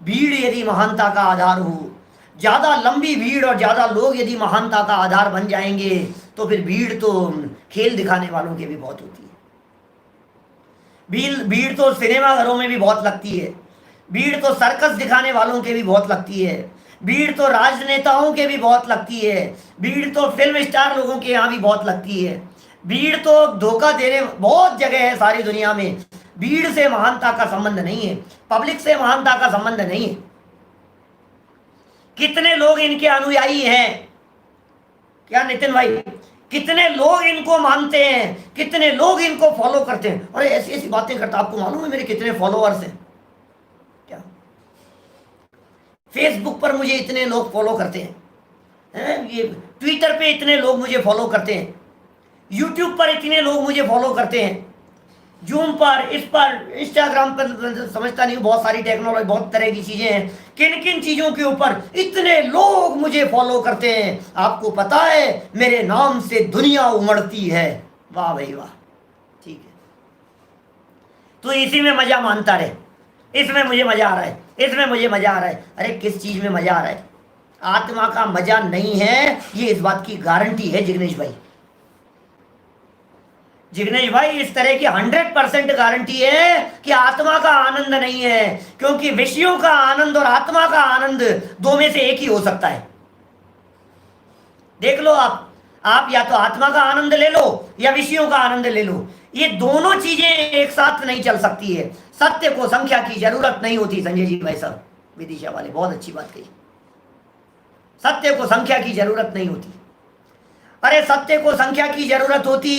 भीड़ यदि महानता का आधार हो, ज्यादा लंबी भीड़ और ज्यादा लोग यदि महानता का आधार बन जाएंगे तो फिर भीड़ तो खेल दिखाने वालों की भी बहुत होती है। भीड़ तो सिनेमा घरों में भी बहुत लगती है। भीड़ तो सर्कस दिखाने वालों के भी बहुत लगती है। भीड़ तो राजनेताओं के भी बहुत लगती है। भीड़ तो फिल्म स्टार लोगों के यहाँ भी बहुत लगती है। भीड़ तो धोखा देने बहुत जगह है सारी दुनिया में। भीड़ से महानता का संबंध नहीं है, पब्लिक से महानता का संबंध नहीं है। कितने लोग इनके अनुयायी हैं, क्या नितिन भाई? कितने लोग इनको मानते हैं, कितने लोग इनको फॉलो करते हैं। और ऐसी ऐसी बातें करता, आपको मालूम है मेरे कितने फॉलोअर्स हैं? क्या फेसबुक पर मुझे इतने लोग फॉलो करते हैं, ये ट्विटर पे इतने लोग मुझे फॉलो करते हैं, यूट्यूब पर इतने लोग मुझे फॉलो करते हैं, जूम पर, इस पर, इंस्टाग्राम पर, समझता नहीं, बहुत सारी टेक्नोलॉजी, बहुत तरह की चीजें हैं। किन किन चीजों के ऊपर इतने लोग मुझे फॉलो करते हैं? आपको पता है मेरे नाम से दुनिया उमड़ती है। वाह भाई वाह, ठीक है। तो इसी में मजा मानता रहे, इसमें मुझे मजा आ रहा है, इसमें मुझे मजा आ रहा है। अरे किस चीज में मजा आ रहा है? आत्मा का मजा नहीं है, ये इस बात की गारंटी है जिग्नेश भाई। जिग्नेश भाई इस तरह की 100% गारंटी है कि आत्मा का आनंद नहीं है, क्योंकि विषयों का आनंद और आत्मा का आनंद दो में से एक ही हो सकता है। देख लो आप या तो आत्मा का आनंद ले लो या विषयों का आनंद ले लो। ये दोनों चीजें एक साथ नहीं चल सकती है। सत्य को संख्या की जरूरत नहीं होती। संजय जी भाई साहब विदिशा वाले बहुत अच्छी बात कही। सत्य को संख्या की जरूरत नहीं होती। अरे सत्य को संख्या की जरूरत होती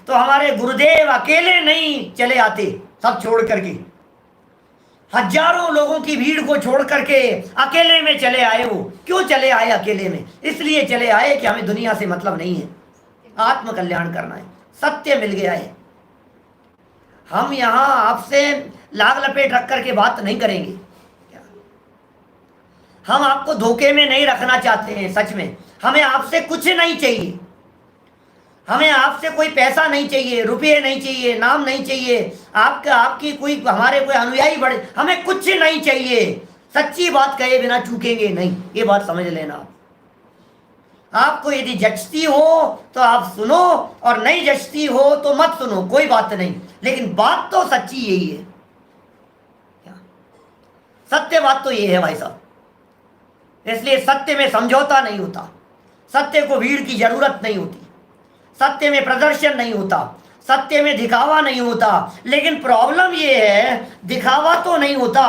तो हमारे गुरुदेव अकेले नहीं चले आते, सब छोड़ करके, हजारों लोगों की भीड़ को छोड़ करके अकेले में चले आए। वो क्यों चले आए अकेले में? इसलिए चले आए कि हमें दुनिया से मतलब नहीं है, आत्म कल्याण करना है। सत्य मिल गया है। हम यहां आपसे लाग लपेट रख करके बात नहीं करेंगे। हम आपको धोखे में नहीं रखना चाहते हैं। सच में हमें आपसे कुछ नहीं चाहिए। हमें आपसे कोई पैसा नहीं चाहिए, रुपये नहीं चाहिए, नाम नहीं चाहिए, आपकी कोई, हमारे कोई अनुयायी बढ़े, हमें कुछ नहीं चाहिए। सच्ची बात कहे बिना चूकेंगे नहीं, ये बात समझ लेना। आपको यदि जचती हो तो आप सुनो और नहीं जचती हो तो मत सुनो, कोई बात नहीं, लेकिन बात तो सच्ची यही है। सत्य बात तो ये है भाई साहब। इसलिए सत्य में समझौता नहीं होता, सत्य को भीड़ की जरूरत नहीं होती, सत्य में प्रदर्शन नहीं होता, सत्य में दिखावा नहीं होता। लेकिन प्रॉब्लम ये है, दिखावा तो नहीं होता,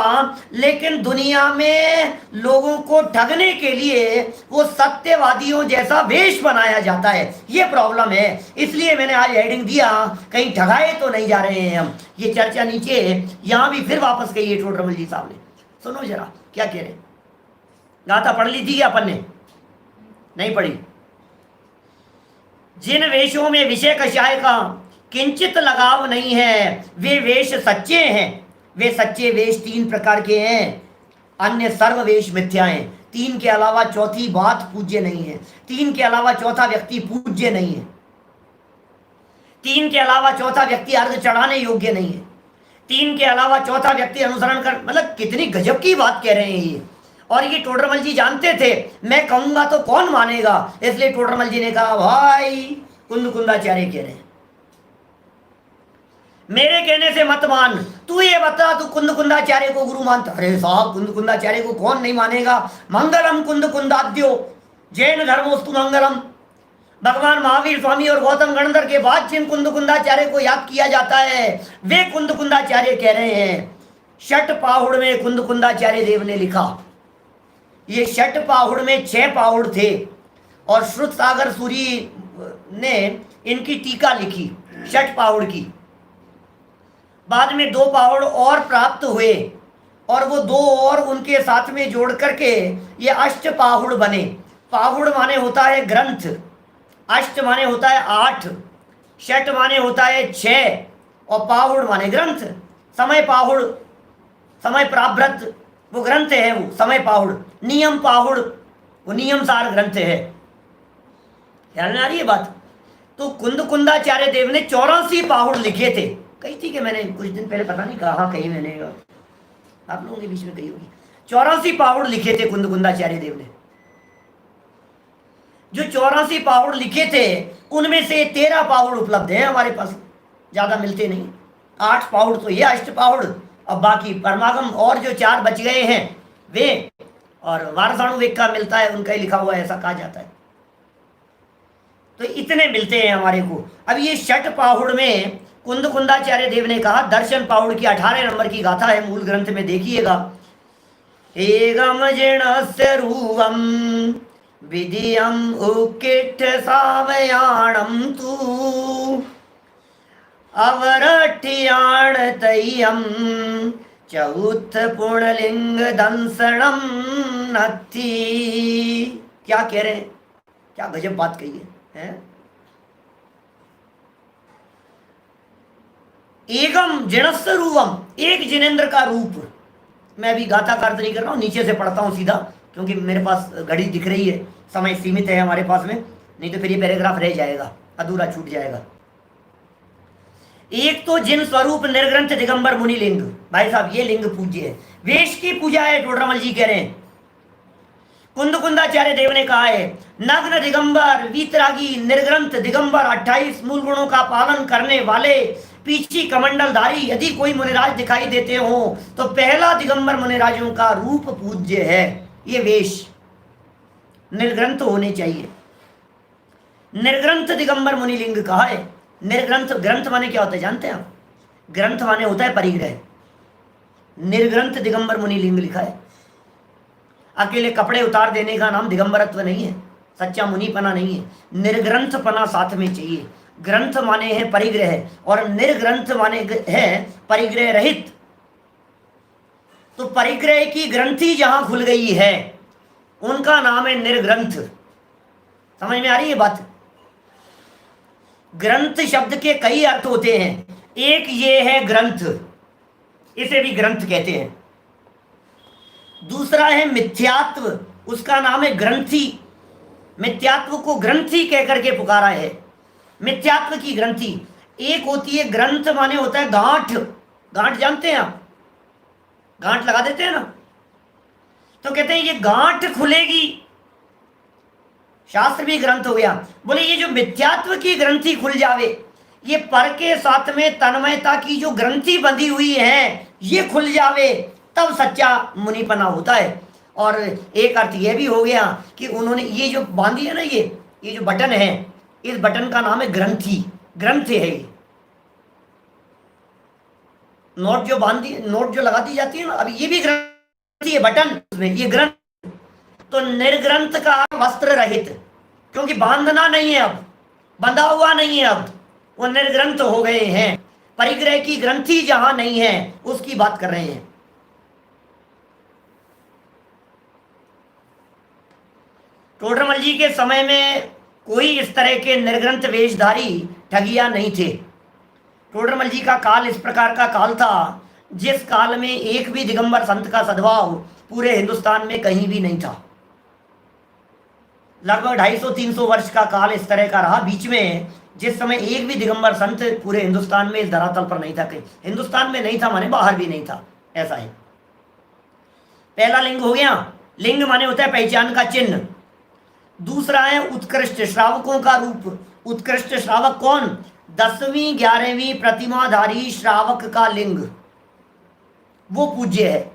लेकिन दुनिया में लोगों को ठगने के लिए वो सत्यवादियों जैसा वेश बनाया जाता है। ये प्रॉब्लम है। इसलिए मैंने आज हेडिंग दिया, कहीं ठगाए तो नहीं जा रहे हैं हम। ये चर्चा नीचे यहां भी फिर वापस कही है टोडरमल जी साहब ने। सुनो जरा क्या कह रहे। गाथा पढ़ ली थी क्या अपन ने? नहीं पढ़ी। जिन वेशों में विषय कषाय का किंचित लगाव नहीं है, वे वेश सच्चे हैं। वे सच्चे वेश 3 प्रकार के हैं, अन्य सर्व वेश मिथ्या हैं। 3 के अलावा चौथी बात पूज्य नहीं है। 3 के अलावा चौथा व्यक्ति पूज्य नहीं है। 3 के अलावा चौथा व्यक्ति अर्घ चढ़ाने योग्य नहीं है। 3 के अलावा चौथा व्यक्ति अनुसरण कर, मतलब कितनी गजब की बात कह रहे हैं ये। और ये टोडरमल जी जानते थे मैं कहूंगा तो कौन मानेगा, इसलिए टोडरमल जी ने कहा भाई कुंद कुंदाचार्य कह रहे हैं, मेरे कहने से मत मान, तू ये बता तू कुंद कुंदाचार्य को गुरु मानता? अरे साहब कुंद कुंदाचार्य को कौन नहीं मानेगा। मंगलम कुंद कुंदाद्यो जैन धर्मोस्तु मंगलम। भगवान महावीर स्वामी और गौतम गणधर के बाद जिन कुंदकुंदाचार्य को याद किया जाता है वे कुंदकुंदाचार्य कह रहे हैं, षट पाहुड़ में कुंदकुंदाचार्य देव ने लिखा। ये षट पाहुड़ में 6 पाहुड़ थे और श्रुत सागर सूरी ने इनकी टीका लिखी षट पाहुड़ की। बाद में 2 पाहुड़ और प्राप्त हुए और वो 2 और उनके साथ में जोड़ करके ये अष्ट पाहुड़ बने। पाहुड़ माने होता है ग्रंथ, अष्ट माने होता है 8, षट माने होता है 6 और पाहुड़ माने ग्रंथ। समय पाहुड़, समय प्राव्रत वो ग्रंथ है, वो समय पाहुड़। नियम पाहुड़ वो नियम सार ग्रंथ है। ख्याल में आ रही है बात? तो कुंदकुंदाचार्य देव ने 84 पाहुड़ लिखे थे। कही थी कि मैंने कुछ दिन पहले, पता नहीं कहाँ कही मैंने, आप लोगों के बीच में कही होगी। 84 पाहुड़ लिखे थे कुंदकुंदाचार्य देव ने। जो 84 पाहुड़ लिखे थे उनमें से 13 पाहुड़ उपलब्ध हैं हमारे पास, ज्यादा मिलते नहीं। 8 पाहुड़ तो ये अष्ट पाहुड़, अब बाकी परमागम और जो 4 बच गए हैं वे, और वारसाणुवेग का मिलता है, उनका ही लिखा हुआ है, ऐसा कहा जाता है। तो इतने मिलते हैं हमारे को। अब ये षट पाहुड़ में कुंदकुंदाचार्य देव ने कहा, दर्शन पाहुड़ की 18 नंबर की गाथा है, मूल ग्रंथ में देखिएगा। एगम जिणस्य रूवम विधियम उकिठ सावयाणम तू अवरठियाण तय्यम चौथ पुणलिंग दंसणम नथी। क्या कह रहे हैं? क्या गजब बात कही है? एगम जिणस्य रूपम, एक जिनेन्द्र का रूप। मैं अभी गाथा का अर्थ नहीं कर रहा हूं, नीचे से पढ़ता हूं सीधा, क्योंकि मेरे पास घड़ी दिख रही है, समय सीमित है हमारे पास में, नहीं तो फिर ये पैराग्राफ रह जाएगा, अधूरा छूट जाएगा। एक तो जिन स्वरूप निर्ग्रंथ दिगंबर मुनि लिंग, भाई साहब ये लिंग पूज्य है, वेश की पूजा है, टोडरमल जी कह रहे हैं। कुंदकुंदाचार्य देव ने कहा है, नग्न दिगंबर वीतरागी निर्ग्रंथ दिगंबर 28 मूल गुणों का पालन करने वाले पीछी कमंडलधारी यदि कोई मुनिराज दिखाई देते हो तो पहला दिगंबर मुनिराजों का रूप पूज्य है। ये वेश निर्ग्रंथ होने चाहिए। निर्ग्रंथ दिगंबर मुनिलिंग कहा है। निर्ग्रंथ, ग्रंथ माने क्या होता है जानते हैं आप? ग्रंथ माने होता है परिग्रह। निर्ग्रंथ दिगंबर मुनिलिंग लिखा है। अकेले कपड़े उतार देने का नाम दिगंबरत्व नहीं है, सच्चा मुनिपना नहीं है, निर्ग्रंथपना साथ में चाहिए। ग्रंथ माने है परिग्रह और निर्ग्रंथ माने है परिग्रह रहित। तो परिग्रह की ग्रंथि जहां खुल गई है उनका नाम है निर्ग्रंथ। समझ में आ रही है बात? ग्रंथ शब्द के कई अर्थ होते हैं, एक ये है ग्रंथ, इसे भी ग्रंथ कहते हैं। दूसरा है मिथ्यात्व, उसका नाम है ग्रंथि। मिथ्यात्व को ग्रंथि कहकर के पुकारा है, मिथ्यात्व की ग्रंथि। एक होती है ग्रंथ माने होता है गांठ। गांठ जानते हैं आप? गांठ लगा देते हैं ना, तो कहते हैं ये गांठ खुलेगी, शास्त्र भी ग्रंथ हो गया। बोले ये जो मिथ्यात्व की ग्रंथि खुल जावे, ये पर के साथ में तन्मयता की जो ग्रंथि बंधी हुई है ये खुल जावे, तब सच्चा मुनिपना होता है। और एक अर्थ यह भी हो गया कि उन्होंने ये जो बांधी है ना, ये जो बटन है, इस बटन का नाम है ग्रंथि। ग्रंथ है ये। नोट जो बांधी, नोट जो लगा दी जाती है ना, अब ये भी ग्रंथि है, बटन में ये ग्रंथ। तो निर्ग्रंथ का वस्त्र रहित, क्योंकि बांधना नहीं है, अब बंधा हुआ नहीं है, अब वो निर्ग्रंथ हो गए हैं। परिग्रह की ग्रंथि जहां नहीं है उसकी बात कर रहे हैं। टोडरमल जी के समय में कोई इस तरह के निर्ग्रंथ वेशधारी ठगिया नहीं थे। टोडरमल जी का काल इस प्रकार का काल था जिस काल में एक भी दिगंबर संत का सद्भाव पूरे हिंदुस्तान में कहीं भी नहीं था। लगभग 250-300 वर्ष का काल इस तरह का रहा बीच में, जिस समय एक भी दिगंबर संत पूरे हिंदुस्तान में इस धरातल पर नहीं था। कहीं हिंदुस्तान में नहीं था माने बाहर भी नहीं था, ऐसा है। पहला लिंग हो गया। लिंग माने होता है पहचान का चिन्ह। दूसरा है उत्कृष्ट श्रावकों का रूप। उत्कृष्ट श्रावक कौन? 10वीं 11वीं प्रतिमाधारी श्रावक का लिंग, वो पूज्य है,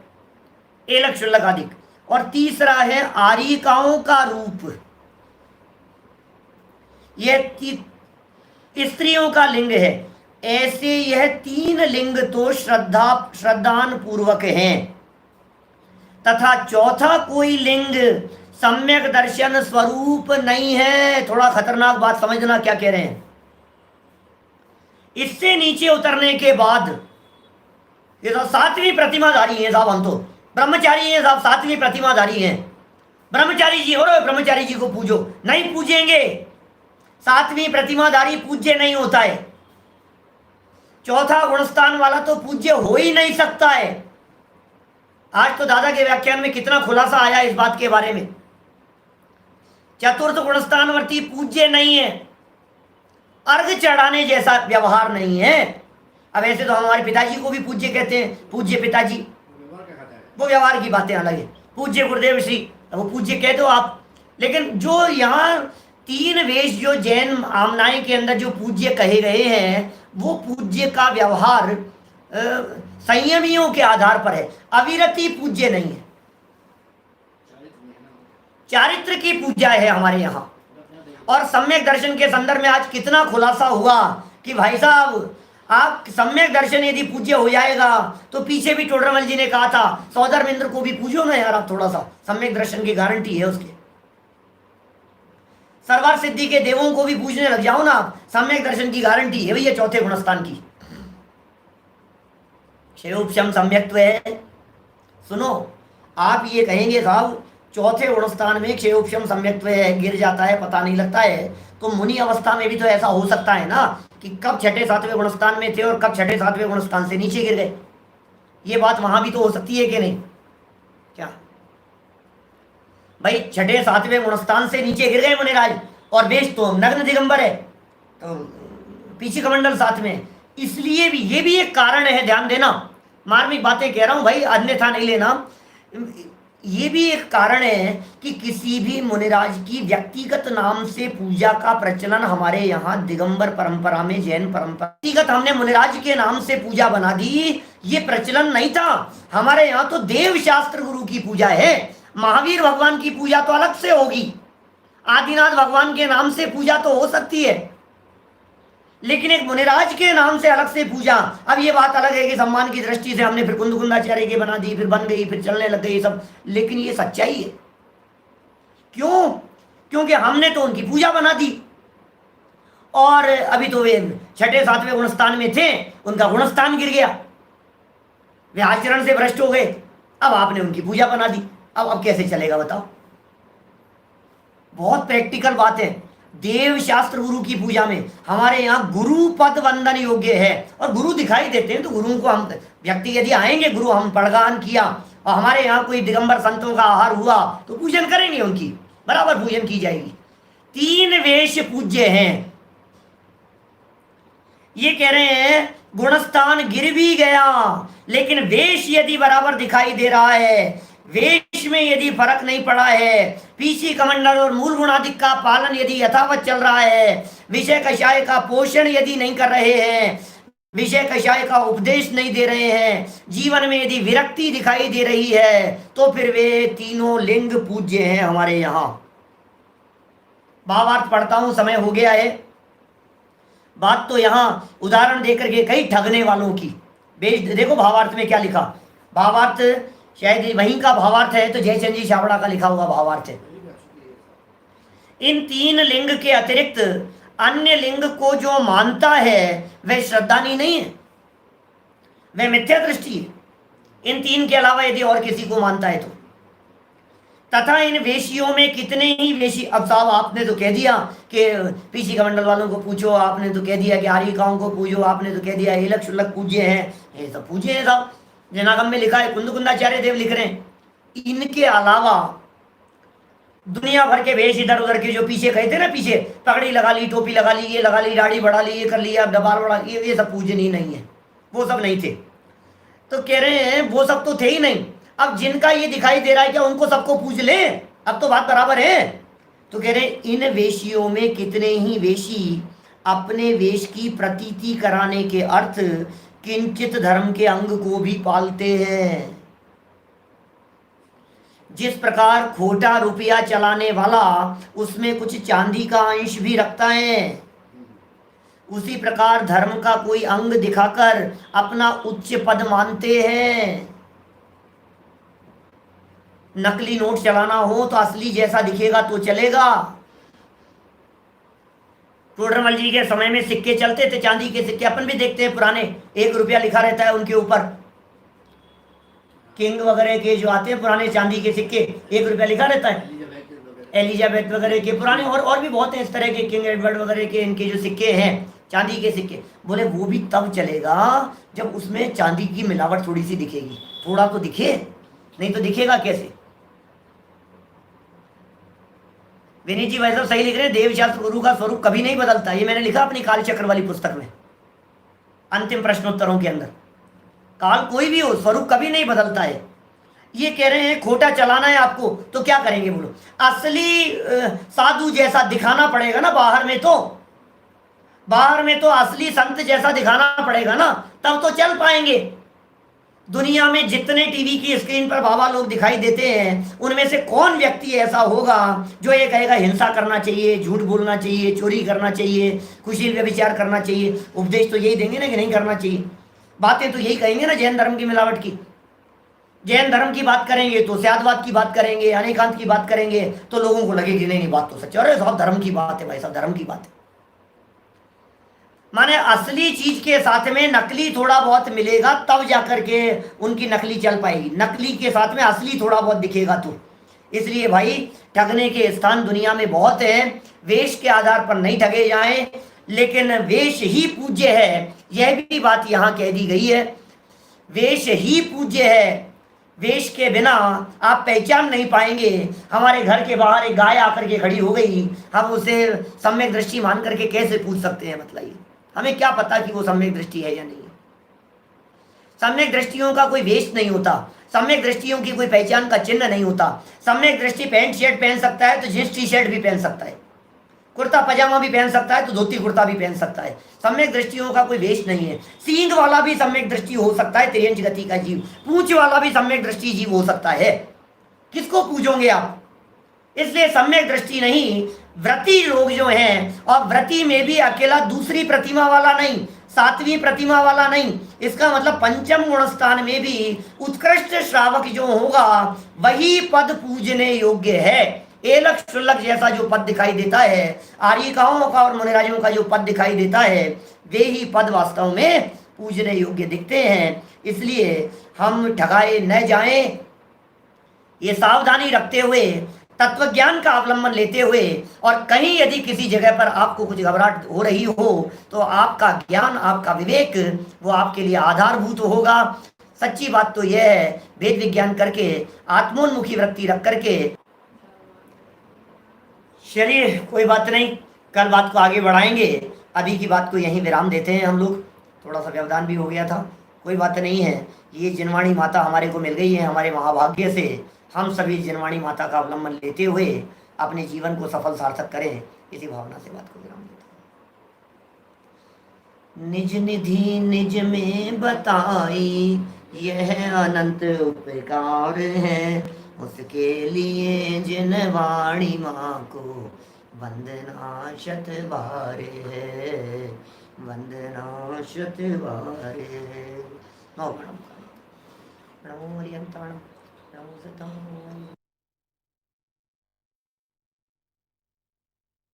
एलक शुल्लक आदि। और तीसरा है आरिकाओं का रूप। यह स्त्रियों का लिंग है। ऐसे यह 3 लिंग तो श्रद्धान पूर्वक हैं, तथा चौथा कोई लिंग सम्यक दर्शन स्वरूप नहीं है। थोड़ा खतरनाक बात समझना क्या कह रहे हैं। इससे नीचे उतरने के बाद ये तो 7वीं प्रतिमाधारी हैं साहब, हम तो ब्रह्मचारी हैं साहब, 7वीं प्रतिमाधारी हैं। ब्रह्मचारी जी हो रहे, ब्रह्मचारी जी को पूजो, नहीं पूजेंगे। 7वीं प्रतिमाधारी पूज्य नहीं होता है। चौथा गुणस्थान वाला तो पूज्य हो ही नहीं सकता है। आज तो दादा के व्याख्यान में कितना खुलासा आया इस बात के बारे में। चतुर्थ गुणस्थानवर्ती पूज्य नहीं है, अर्घ चढ़ाने जैसा व्यवहार नहीं है। अब ऐसे तो हमारे पिताजी को भी पूज्य कहते हैं, पूज्य पिताजी, वो व्यवहार की बातें अलग है। पूज्य गुरुदेव श्री, वो पूज्य कह दो आप। लेकिन जो यहाँ 3 वेश जो जैन आमनाएं के अंदर जो पूज्य कहे गए हैं, वो पूज्य का व्यवहार संयमियों के आधार पर है, अविरति पूज्य नहीं है। चारित्र की पूजा है हमारे यहाँ। और सम्यक दर्शन के संदर्भ में आज कितना खुलासा हुआ कि भाई साहब आप सम्यक दर्शन यदि पूज्य हो जाएगा तो पीछे भी टोडरमल जी ने कहा था सौधर्मेंद्र को भी पूजो ना यार, आप थोड़ा सा सम्यक दर्शन की गारंटी है उसके। सर्वार सिद्धि के देवों को भी पूजने लग जाओ ना आप, सम्यक दर्शन की गारंटी है भैया चौथे गुणस्थान की। क्षेयोपशम सम्यक्त्व है। सुनो, आप ये कहेंगे साहब चौथे गुणस्थान में क्षेयोपशम सम्यक्त्व है, गिर जाता है पता नहीं लगता है, तो मुनि अवस्था में भी तो ऐसा हो सकता है ना कि कब 6ठे 7वें गुणस्थान में थे और कब 6ठे 7वें गुणस्थान से नीचे गिर गए। ये बात वहां भी तो हो सकती है कि नहीं? क्या भाई 6ठे 7वें गुणस्थान से नीचे गिर गए मुनिराज, और वेश तो नग्न दिगंबर है, तो पीछे कमंडल साथ में। इसलिए भी ये भी एक कारण है, ध्यान देना, मार्मिक बातें कह रहा हूं भाई, अन्यथा नहीं लेना। ये भी एक कारण है कि किसी भी मुनिराज की व्यक्तिगत नाम से पूजा का प्रचलन हमारे यहाँ दिगंबर परंपरा में, जैन परंपरा, व्यक्तिगत हमने मुनिराज के नाम से पूजा बना दी, ये प्रचलन नहीं था। हमारे यहाँ तो देव शास्त्र गुरु की पूजा है। महावीर भगवान की पूजा तो अलग से होगी, आदिनाथ भगवान के नाम से पूजा तो हो सकती है, लेकिन एक मुनिराज के नाम से अलग से पूजा। अब ये बात अलग है कि सम्मान की दृष्टि से हमने फिर कुंदकुंदाचार्य की बना दी, फिर बन गई, फिर चलने लग गई सब, लेकिन ये सच्चाई है। क्यों? क्योंकि हमने तो उनकी पूजा बना दी, और अभी तो वे 6ठे 7वें गुणस्थान में थे, उनका गुणस्थान गिर गया, वे आचरण से भ्रष्ट हो गए, अब आपने उनकी पूजा बना दी। अब कैसे चलेगा बताओ? बहुत प्रैक्टिकल बात है। देव शास्त्र गुरु की पूजा में हमारे यहाँ गुरु पद वंदन योग्य है, और गुरु दिखाई देते हैं तो गुरुओं को हम व्यक्ति यदि आएंगे, गुरु हम पड़गान किया और हमारे यहाँ कोई दिगंबर संतों का आहार हुआ तो पूजन करेंगे, उनकी बराबर पूजन की जाएगी। 3 वेश पूज्य हैं। ये कह रहे हैं गुणस्थान गिर भी गया, लेकिन वेश यदि बराबर दिखाई दे रहा है, वेश में यदि फर्क नहीं पड़ा है, पीछे कमंडल और मूल गुणादिक का पालन यदि यथावत चल रहा है, विषय कषाय का पोषण यदि नहीं कर रहे हैं, विषय कषाय का उपदेश नहीं दे रहे हैं, जीवन में यदि विरक्ति दिखाई दे रही है, तो फिर वे तीनों लिंग पूज्य हैं हमारे यहाँ। भावार्थ पढ़ता हूं, समय हो गया है। बात तो यहाँ उदाहरण देकर के कई ठगने वालों की। देखो भावार्थ में क्या लिखा, भावार्थ शायद वहीं का भावार्थ है, तो जयचंद जी छाबड़ा का लिखा हुआ भावार्थ है। इन 3 लिंग के अतिरिक्त अन्य लिंग को जो मानता है वह श्रद्धानी नहीं है, वह मिथ्या दृष्टि है। इन 3 के अलावा यदि और किसी को मानता है तो, तथा इन वेशियों में कितने ही वेशी। अब साहब आपने तो कह दिया कि पीछी कमंडल वालों को पूछो, आपने तो कह दिया कि आर्यिकाओं को पूजो, आपने तो कह दिया हिलक शुल्लक पूज्य हैं, ये सब पूज्य हैं साहब। जनागम में लिखा है, कुंदकुंदाचार्य देव लिख रहे हैं, इनके अलावा दुनिया भर के वेश इधर उधर के जो पीछे कहे थे ना, पीछे पगड़ी लगा ली, टोपी लगा ली, ये लगा ली, दाढ़ी बढ़ा ली, ये कर लिया, डबार बढ़ा, ये सब पूजनीय नहीं है, वो सब नहीं थे। तो कह रहे हैं वो सब तो थे ही नहीं। अब जिनका ये दिखाई दे रहा है क्या उनको सबको पूज ले? अब तो बात बराबर है। तो कह रहे हैं इन वेशियों में कितने ही वेशी अपने वेश की प्रतीति कराने के अर्थ किंचित धर्म के अंग को भी पालते हैं। जिस प्रकार खोटा रुपया चलाने वाला उसमें कुछ चांदी का अंश भी रखता है, उसी प्रकार धर्म का कोई अंग दिखाकर अपना उच्च पद मानते हैं। नकली नोट चलाना हो तो असली जैसा दिखेगा तो चलेगा। टोडरमल जी के समय में सिक्के चलते थे, चांदी के सिक्के, अपन भी देखते हैं पुराने, 1 रुपया लिखा रहता है उनके ऊपर। किंग वगैरह के जो आते हैं पुराने चांदी के सिक्के, 1 रुपया लिखा रहता है। एलिजाबेथ वगैरह के पुराने, और भी बहुत हैं इस तरह के, किंग एडवर्ड वगैरह के इनके जो सिक्के हैं चांदी के सिक्के, बोले वो भी तब चलेगा जब उसमें चांदी की मिलावट थोड़ी सी दिखेगी, थोड़ा तो दिखे, नहीं तो दिखेगा कैसे। विनीत जी वैसे सही लिख रहे हैं, देवशास्त्र गुरु का स्वरूप कभी नहीं बदलता, ये मैंने लिखा अपनी कालचक्र वाली पुस्तक में अंतिम प्रश्नोत्तरों के अंदर। काल कोई भी हो, स्वरूप कभी नहीं बदलता है। ये कह रहे हैं खोटा चलाना है आपको, तो क्या करेंगे बोलो, असली साधु जैसा दिखाना पड़ेगा ना, बाहर में तो असली संत जैसा दिखाना पड़ेगा ना, तब तो चल पाएंगे। दुनिया में जितने टीवी की स्क्रीन पर बाबा लोग दिखाई देते हैं, उनमें से कौन व्यक्ति ऐसा होगा जो ये कहेगा हिंसा करना चाहिए, झूठ बोलना चाहिए, चोरी करना चाहिए, कुशील व्यभिचार करना चाहिए। उपदेश तो यही देंगे ना कि नहीं करना चाहिए, बातें तो यही कहेंगे ना, जैन धर्म की मिलावट की। जैन धर्म की बात करेंगे तो स्यादवाद की बात करेंगे, अनेकांत की बात करेंगे, तो लोगों को लगेगी नहीं बात तो सच है, अरे साहब धर्म की बात है, भाई साहब धर्म की बात है। माने असली चीज के साथ में नकली थोड़ा बहुत मिलेगा तब जाकर के उनकी नकली चल पाएगी, नकली के साथ में असली थोड़ा बहुत दिखेगा तो। इसलिए भाई ठगने के स्थान दुनिया में बहुत है, वेश के आधार पर नहीं ठगे जाएं, लेकिन वेश ही पूज्य है, यह भी बात यहाँ कह दी गई है। वेश ही पूज्य है, वेश के बिना आप पहचान नहीं पाएंगे। हमारे घर के बाहर एक गाय आकर के खड़ी हो गई, हम उसे सम्यक दृष्टि मान करके कैसे पूछ सकते हैं, बताइए, हमें क्या पता कि वो सम्यक दृष्टि है या नहीं। सम्यक दृष्टियों का कोई वेश नहीं होता, सम्यक दृष्टियों की कोई पहचान का चिन्ह नहीं होता। सम्यक दृष्टि पैंट शर्ट पहन सकता है तो जींस टी शर्ट भी पहन सकता है, कुर्ता पजामा भी पहन सकता है तो धोती कुर्ता भी पहन सकता है। सम्यक दृष्टियों का कोई वेश नहीं है। सींग वाला भी सम्यक दृष्टि हो सकता है, तिर्यंच गति का जीव, पूंछ वाला भी सम्यक दृष्टि जीव हो सकता है। किसको पूजोगे आप? इसलिए सम्यक दृष्टि नहीं, व्रती लोग जो हैं, और व्रती में भी अकेला दूसरी प्रतिमा वाला नहीं, सातवीं प्रतिमा वाला नहीं, इसका मतलब पंचम गुण स्थान में भी उत्कृष्ट श्रावक जो होगा वही पद पूजने योग्य है। एलक शुल्लक जैसा जो पद दिखाई देता है, आर्यिकाओं का और मुनिराजों का जो पद दिखाई देता है, वे ही पद वास्तव में पूजने योग्य दिखते हैं। इसलिए हम ठगाए न जाएं, ये सावधानी रखते हुए, तत्व ज्ञान का अवलंबन लेते हुए, और कहीं यदि किसी जगह पर आपको कुछ घबराहट हो रही हो तो आपका ज्ञान, आपका विवेक वो आपके लिए आधारभूत होगा। सच्ची बात तो यह है, वेद विज्ञान करके, आत्मोन्मुखी वृत्ति रख करके, चलिए कोई बात नहीं, कल बात को आगे बढ़ाएंगे। अभी की बात को यहीं विराम देते हैं हम लोग, थोड़ा सा व्यवधान भी हो गया था, कोई बात नहीं है। ये जिनवाणी माता हमारे को मिल गई है, हमारे महाभाग्य से। हम सभी जिनवाणी माता का अवलंबन लेते हुए अपने जीवन को सफल सार्थक करें, इसी भावना से बात को विराम देते हैं। निज निधि निज में बताई, यह अनंत उपकार है, उसके लिए जिनवाणी माँ को वंदना शत बार है, वंदना शत बार है। नमो प्रणम, नमो हरियंताणम, नमो सताम।